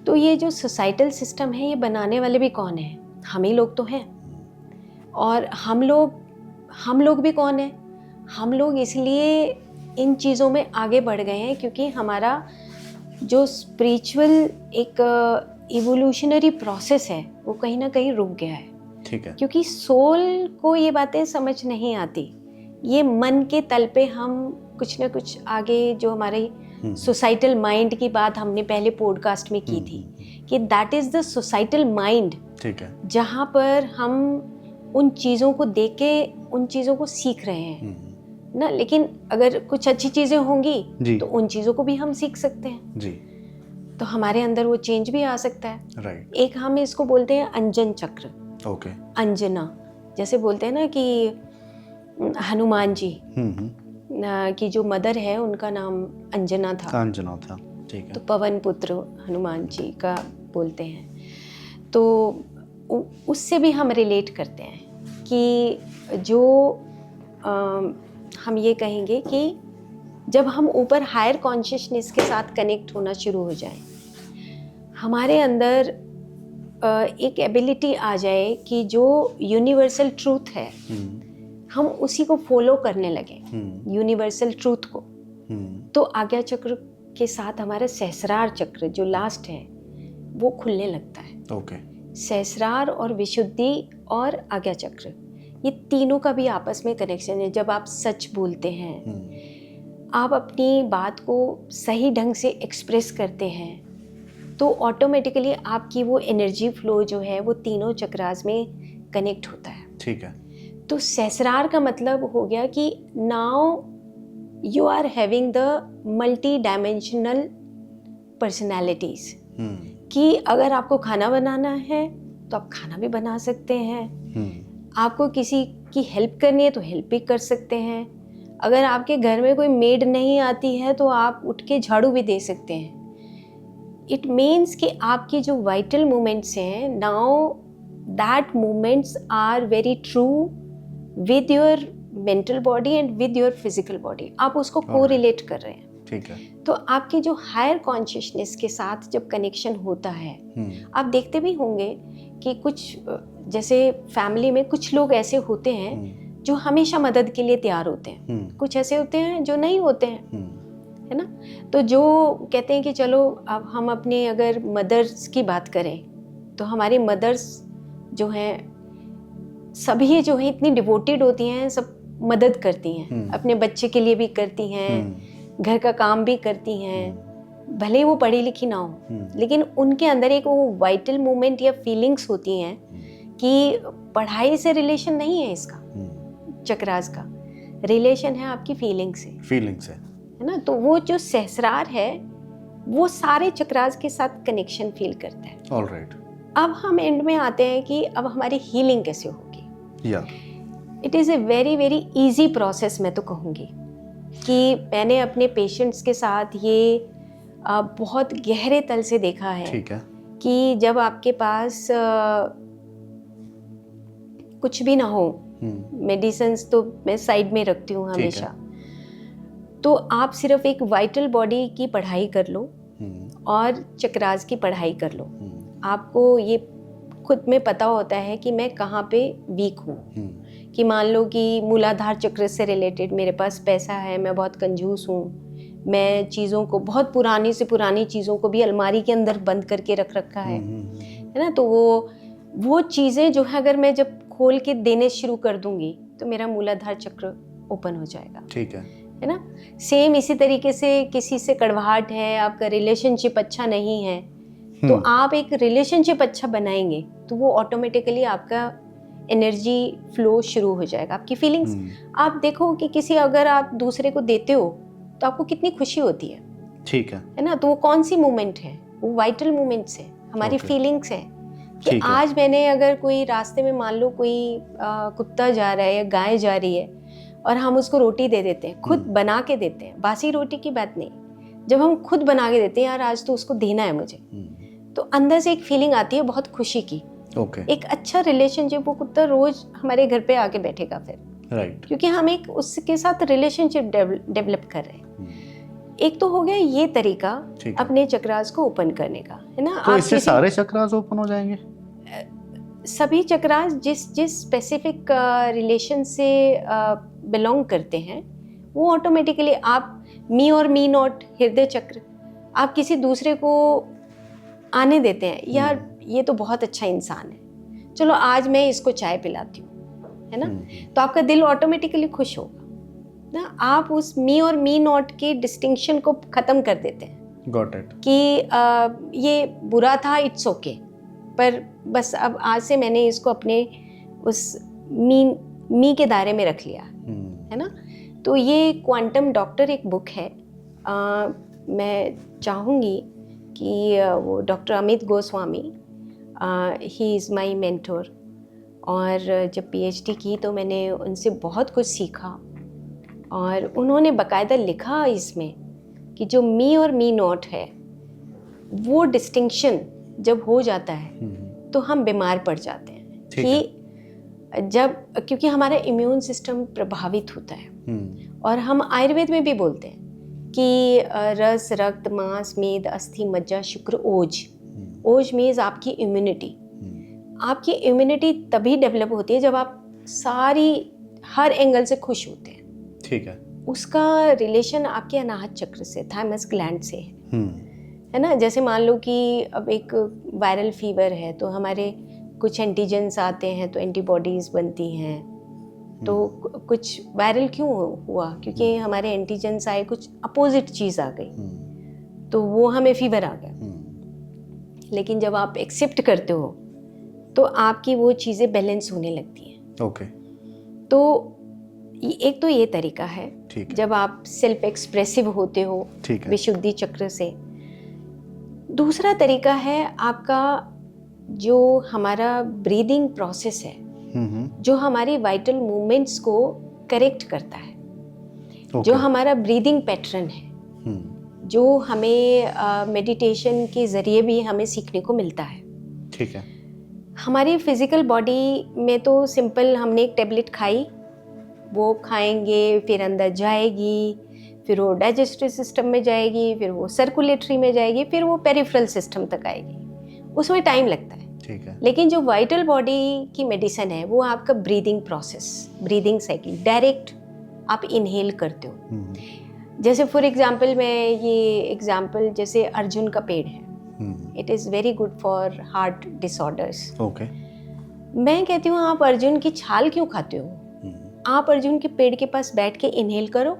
तो ये जो सोसाइटल सिस्टम है ये बनाने वाले भी कौन है? हम ही लोग तो हैं। और हम लोग भी कौन है? हम लोग इसलिए इन चीज़ों में आगे बढ़ गए हैं क्योंकि हमारा जो स्पिरिचुअल एक इवोल्यूशनरी प्रोसेस है वो कहीं ना कहीं रुक गया है। ठीक है। क्योंकि सोल को ये बातें समझ नहीं आती। ये मन के तल पे हम कुछ ना कुछ आगे, जो हमारे सोसाइटल माइंड की बात हमने पहले पॉडकास्ट में की थी कि that is the societal mind. ठीक है। जहाँ पर हम उन चीज़ों को देख के उन चीज़ों को सीख रहे हैं ना। लेकिन अगर कुछ अच्छी चीज़ें होंगी तो उन चीज़ों को भी हम सीख सकते हैं जी। तो हमारे अंदर वो चेंज भी आ सकता है। राइट। एक हम इसको बोलते हैं अंजन चक्र। ओके। अंजना, जैसे बोलते हैं ना कि हनुमान जी की जो मदर है उनका नाम अंजना था। अंजना था। ठीक है। तो पवन पुत्र हनुमान जी का बोलते हैं। तो उससे भी हम रिलेट करते हैं कि जो हम ये कहेंगे कि जब हम ऊपर हायर कॉन्शियसनेस के साथ कनेक्ट होना शुरू हो जाए, हमारे अंदर एक एबिलिटी आ जाए कि जो यूनिवर्सल ट्रूथ है हम उसी को फॉलो करने लगे, यूनिवर्सल ट्रूथ को। तो आज्ञा चक्र के साथ हमारा सहस्रार चक्र जो लास्ट है वो खुलने लगता है। ओके। सहस्रार और विशुद्धि और आज्ञा चक्र, ये तीनों का भी आपस में कनेक्शन है। जब आप सच बोलते हैं, आप अपनी बात को सही ढंग से एक्सप्रेस करते हैं, तो ऑटोमेटिकली आपकी वो एनर्जी फ्लो जो है वो तीनों चक्रास में कनेक्ट होता है। ठीक है। तो सहस्रार का मतलब हो गया कि now you are having the multidimensional personalities, कि अगर आपको खाना बनाना है तो आप खाना भी बना सकते हैं, आपको किसी की हेल्प करनी है तो हेल्प भी कर सकते हैं, अगर आपके घर में कोई मेड नहीं आती है तो आप उठ के झाड़ू भी दे सकते हैं। इट मीन्स कि आपकी जो वाइटल मूवमेंट्स हैं, now that movements are very true with your mental body and with your physical body. आप उसको कोरिलेट कर रहे हैं। ठीक है। तो आपकी जो हायर कॉन्शियसनेस के साथ जब कनेक्शन होता है, आप देखते भी होंगे कि कुछ जैसे फैमिली में कुछ लोग ऐसे होते हैं जो हमेशा मदद के लिए तैयार होते हैं, कुछ ऐसे होते हैं जो नहीं होते हैं, है ना। तो जो कहते हैं कि चलो अब हम अपने अगर मदर्स की बात करें तो हमारी मदर्स जो हैं सभी जो है इतनी डिवोटेड होती हैं, सब मदद करती हैं, अपने बच्चे के लिए भी करती हैं, घर का काम भी करती हैं, भले ही वो पढ़ी लिखी ना हो, लेकिन उनके अंदर एक वो वाइटल मोमेंट या फीलिंग्स होती हैं कि पढ़ाई से रिलेशन नहीं है इसका, चक्रास का रिलेशन है आपकी फीलिंग से, है ना। तो वो जो सहस्रार है वो सारे चक्रास के साथ कनेक्शन फील करता है। ऑलराइट। अब हम एंड में आते हैं कि अब हमारी हीलिंग कैसे होगी। It is a very very easy process, मैं तो कहूँगी कि मैंने अपने पेशेंट्स के साथ ये बहुत गहरे तल से देखा है। ठीक है। कि जब आपके पास कुछ भी ना हो, मेडिसिन्स तो मैं साइड में रखती हूँ हमेशा, तो आप सिर्फ एक वाइटल बॉडी की पढ़ाई कर लो और चक्रास की पढ़ाई कर लो, आपको ये खुद में पता होता है कि मैं कहाँ पे वीक हूँ। कि मान लो कि मूलाधार चक्र से रिलेटेड मेरे पास पैसा है, मैं बहुत कंजूस हूँ, मैं चीज़ों को बहुत पुरानी से पुरानी चीज़ों को भी अलमारी के अंदर बंद करके रख रखा है ना। तो वो चीज़ें जो है अगर मैं जब खोल के देने शुरू कर दूंगी तो मेरा मूलाधार चक्र ओपन हो जाएगा। ठीक है ना। सेम इसी तरीके से किसी से कड़वाहट है, आपका रिलेशनशिप अच्छा नहीं है, तो आप एक रिलेशनशिप अच्छा बनाएंगे तो वो ऑटोमेटिकली आपका एनर्जी फ्लो शुरू हो जाएगा, आपकी फीलिंग्स। आप देखो कि किसी अगर आप दूसरे को देते हो तो आपको कितनी खुशी होती है। ठीक है ना। तो वो कौन सी मोमेंट है, वो वाइटल मोमेंट्स है, हमारी फीलिंग्स है कि आज मैंने अगर कोई रास्ते में मान लो कोई कुत्ता जा रहा है या गाय जा रही है और हम उसको रोटी दे देते हैं, खुद बना के देते हैं, बासी रोटी की बात नहीं, जब हम खुद बना के देते हैं यार आज तो उसको देना है मुझे, तो अंदर से एक फीलिंग आती है बहुत खुशी की। एक अच्छा रिलेशनशिप, वो कुत्ता रोज हमारे घर पे आके बैठेगा फिर, क्योंकि हम एक उसके साथ रिलेशनशिप डेवलप कर रहे हैं। एक तो हो गया ये तरीका अपने चक्रास को ओपन करने का, है ना। तो इससे सारे चक्रास ओपन हो जाएंगे? सभी चक्रास जिस स्पेसिफिक रिलेशन से बिलोंग करते हैं वो ऑटोमेटिकली, आप मी और मी नॉट हृदय चक्र, आप किसी दूसरे को आने देते हैं, यार ये तो बहुत अच्छा इंसान है, चलो आज मैं इसको चाय पिलाती हूँ, है ना। तो आपका दिल ऑटोमेटिकली खुश होगा ना। आप उस मी और मी नॉट के डिस्टिंक्शन को खत्म कर देते हैं। Got it. कि ये बुरा था, इट्स ओके, पर बस अब आज से मैंने इसको अपने उस मी के दायरे में रख लिया, है ना। तो ये क्वांटम डॉक्टर एक बुक है, मैं चाहूँगी कि वो doctor Amit Goswami, he is my mentor, और जब पीएचडी की तो मैंने उनसे बहुत कुछ सीखा, और उन्होंने बाकायदा लिखा इसमें कि जो मी और मी नॉट है वो डिस्टिंक्शन जब हो जाता है तो हम बीमार पड़ जाते हैं। कि जब, क्योंकि हमारा इम्यून सिस्टम प्रभावित होता है, और हम आयुर्वेद में भी बोलते हैं कि रस, रक्त, मांस, मेद, अस्थि, मज्जा, शुक्र, ओज। ओज मीन्स आपकी इम्यूनिटी। आपकी इम्यूनिटी तभी डेवलप होती है जब आप हर एंगल से खुश होते हैं। ठीक है। उसका रिलेशन आपके अनाहत चक्र से, थाइमस ग्लैंड से है ना। जैसे मान लो कि अब एक वायरल फीवर है तो हमारे कुछ एंटीजेंस आते हैं तो एंटीबॉडीज बनती हैं। तो कुछ वायरल क्यों हुआ? क्योंकि हमारे एंटीजेंस आए, कुछ अपोजिट चीज़ आ गई तो वो हमें फीवर आ गया। लेकिन जब आप एक्सेप्ट करते हो तो आपकी वो चीज़ें बैलेंस होने लगती हैं। ओके। तो एक तो ये तरीका है जब आप सेल्फ एक्सप्रेसिव होते हो विशुद्धि चक्र से। दूसरा तरीका है आपका जो हमारा ब्रीदिंग प्रोसेस है, जो हमारी वाइटल मूवमेंट्स को करेक्ट करता है। जो हमारा ब्रीदिंग पैटर्न है, जो हमें मेडिटेशन के ज़रिए भी हमें सीखने को मिलता है। ठीक है। हमारी फिजिकल बॉडी में तो सिंपल, हमने एक टेबलेट खाई, वो खाएंगे, फिर अंदर जाएगी, फिर वो डाइजेस्टिव सिस्टम में जाएगी, फिर वो सर्कुलेटरी में जाएगी, फिर वो पेरिफेरल सिस्टम तक आएगी। उसमें टाइम लगता है। ठीक है। लेकिन जो वाइटल बॉडी की मेडिसिन है वो आपका breathing process, breathing cycle, direct आप इनहेल करते हो। जैसे फॉर एग्जांपल, मैं ये एग्जांपल, जैसे अर्जुन का पेड़ है, it is very good for heart disorders. Okay. मैं कहती हूँ आप अर्जुन की छाल क्यों खाते हो? आप अर्जुन के पेड़ के पास बैठ के इनहेल करो,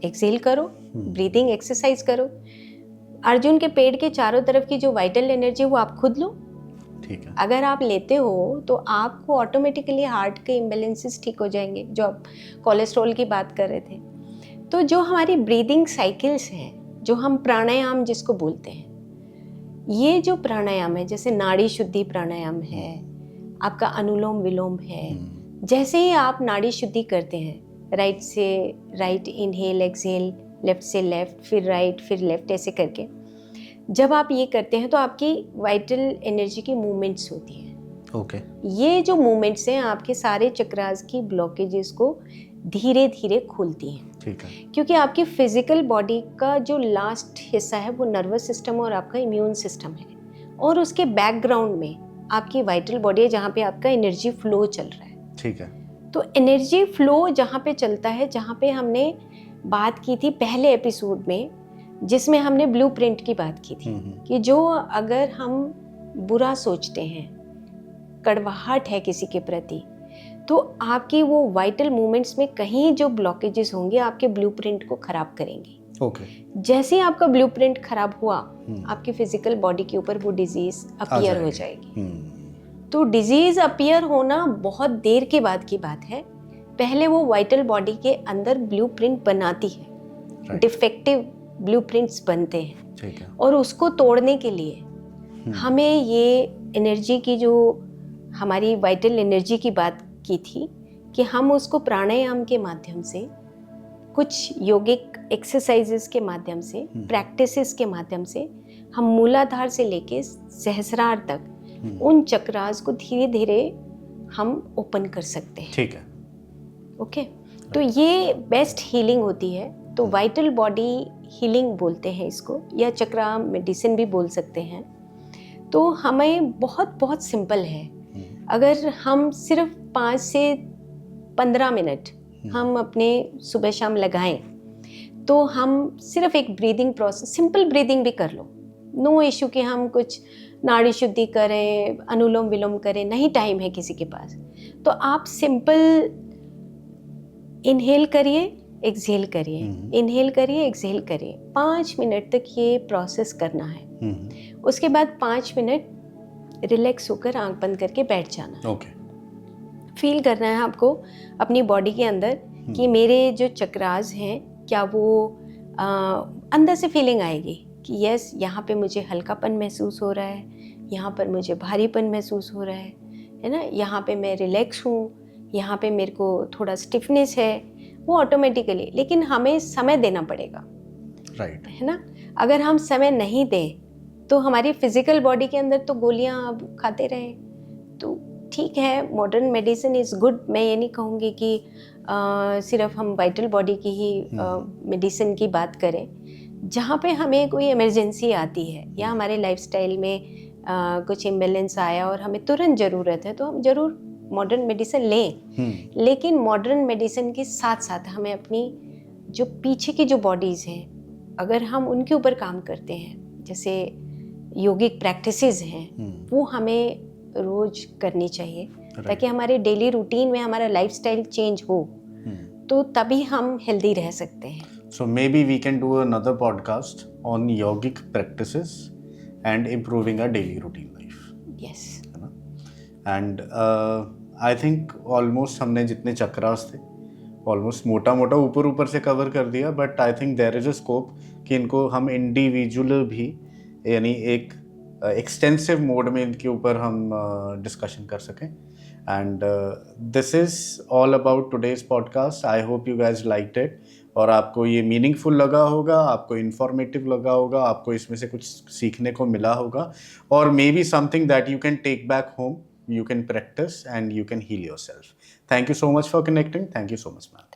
एक्सहेल करो, ब्रीदिंग एक्सरसाइज करो। अर्जुन के पेड़ के चारों तरफ की जो वाइटल एनर्जी वो आप खुद लो। ठीक है। अगर आप लेते हो तो आपको ऑटोमेटिकली हार्ट के इम्बैलेंसेस ठीक हो जाएंगे, जो आप कोलेस्ट्रॉल की बात कर रहे थे। तो जो हमारी ब्रीदिंग साइकिल्स हैं, जो हम प्राणायाम जिसको बोलते हैं, ये जो प्राणायाम है, जैसे नाड़ी शुद्धि प्राणायाम है, आपका अनुलोम विलोम है। जैसे ही आप नाड़ी शुद्धि करते हैं, राइट से राइट इनहेल एक्सहेल, लेफ्ट से लेफ्ट, फिर राइट, फिर लेफ्ट, ऐसे करके जब आप ये करते हैं तो आपकी वाइटल एनर्जी की मूवमेंट्स होती हैं। ओके। ये जो मूवमेंट्स हैं आपके सारे चक्रास की ब्लॉकेजेस को धीरे धीरे खोलती हैं। ठीक है। क्योंकि आपकी फिजिकल बॉडी का जो लास्ट हिस्सा है वो नर्वस सिस्टम और आपका इम्यून सिस्टम है, और उसके बैकग्राउंड में आपकी वाइटल बॉडी है जहाँ पे आपका एनर्जी फ्लो चल रहा है। ठीक है। तो एनर्जी फ्लो जहाँ पे चलता है, जहाँ पे हमने बात की थी पहले एपिसोड में, जिसमें हमने ब्लूप्रिंट की बात की थी कि जो अगर हम बुरा सोचते हैं, कड़वाहट है किसी के प्रति, तो आपकी वो वाइटल मूवमेंट्स में कहीं जो ब्लॉकेजेस होंगे आपके ब्लूप्रिंट को खराब करेंगे। ओके। जैसे ही आपका ब्लूप्रिंट खराब हुआ, आपकी फिजिकल बॉडी के ऊपर वो डिजीज अपीयर हो जाएगी। तो डिजीज अपीयर होना बहुत देर के बाद की बात है। पहले वो वाइटल बॉडी के अंदर ब्लूप्रिंट बनाती है, डिफेक्टिव ब्लूप्रिंट्स बनते हैं। ठीक है। और उसको तोड़ने के लिए हमें ये एनर्जी की, जो हमारी वाइटल एनर्जी की बात की थी, कि हम उसको प्राणायाम के माध्यम से, कुछ योगिक एक्सरसाइजेस के माध्यम से, प्रैक्टिसेस के माध्यम से, हम मूलाधार से लेके सहस्रार तक उन चक्रास को धीरे धीरे हम ओपन कर सकते हैं। ठीक है। ओके। तो ये बेस्ट हीलिंग होती है। तो वाइटल बॉडी हीलिंग बोलते हैं इसको, या चक्रा मेडिसिन भी बोल सकते हैं। तो हमें बहुत बहुत सिंपल है, अगर हम सिर्फ 5 से 15 मिनट हम अपने सुबह शाम लगाएं, तो हम सिर्फ एक ब्रीदिंग प्रोसेस, सिंपल ब्रीदिंग भी कर लो, नो इशू कि हम कुछ नाड़ी शुद्धि करें, अनुलोम विलोम करें, नहीं टाइम है किसी के पास, तो आप सिंपल इनहेल करिए, एक्सहेल करिए, इनहेल करिए, एक्सहेल करिए, 5 मिनट तक ये प्रोसेस करना है। उसके बाद 5 मिनट रिलैक्स होकर आंख बंद करके बैठ जाना। ओके। फील करना है आपको अपनी बॉडी के अंदर कि मेरे जो चक्रास हैं, क्या वो अंदर से फीलिंग आएगी कि यस, यहाँ पे मुझे हल्कापन महसूस हो रहा है, यहाँ पर मुझे भारीपन महसूस हो रहा है ना, यहाँ पे मैं रिलैक्स हूँ, यहाँ पे मेरे को थोड़ा स्टिफनेस है, वो ऑटोमेटिकली। लेकिन हमें समय देना पड़ेगा, राइट, है ना। अगर हम समय नहीं दें तो हमारी फिजिकल बॉडी के अंदर तो गोलियां अब खाते रहें तो ठीक है, मॉडर्न मेडिसिन इज़ गुड। मैं ये नहीं कहूँगी कि सिर्फ हम वाइटल बॉडी की ही मेडिसिन की बात करें। जहाँ पे हमें कोई इमरजेंसी आती है या हमारे लाइफस्टाइल में कुछ इम्बैलेंस आया और हमें तुरंत ज़रूरत है, तो हम ज़रूर मॉडर्न मेडिसिन लें। लेकिन मॉडर्न मेडिसिन के साथ साथ हमें अपनी जो पीछे की जो बॉडीज़ हैं, अगर हम उनके ऊपर काम करते हैं, जैसे योगिक प्रैक्टिसेस हैं, वो हमें रोज़ करनी चाहिए ताकि हमारे डेली रूटीन में हमारा लाइफस्टाइल चेंज हो, तो तभी हम हेल्दी रह सकते हैं। So maybe we can do another podcast on yogic practices and improving our daily routine life. Yes. है ना? And I think almost हमने जितने चक्रास थे ऑलमोस्ट मोटा मोटा ऊपर ऊपर से कवर कर दिया, but I think there is a scope कि इनको हम इंडिविजुअल भी यानी एक एक्सटेंसिव मोड में इनके ऊपर हम डिस्कशन कर सकें. And this is all about today's podcast. I hope you guys liked it और आपको ये मीनिंगफुल लगा होगा, आपको इन्फॉर्मेटिव लगा होगा, आपको इसमें से कुछ सीखने को मिला होगा, और maybe something that you can take back home, you can practice and you can heal yourself. Thank you so much for connecting. Thank you so much, ma'am.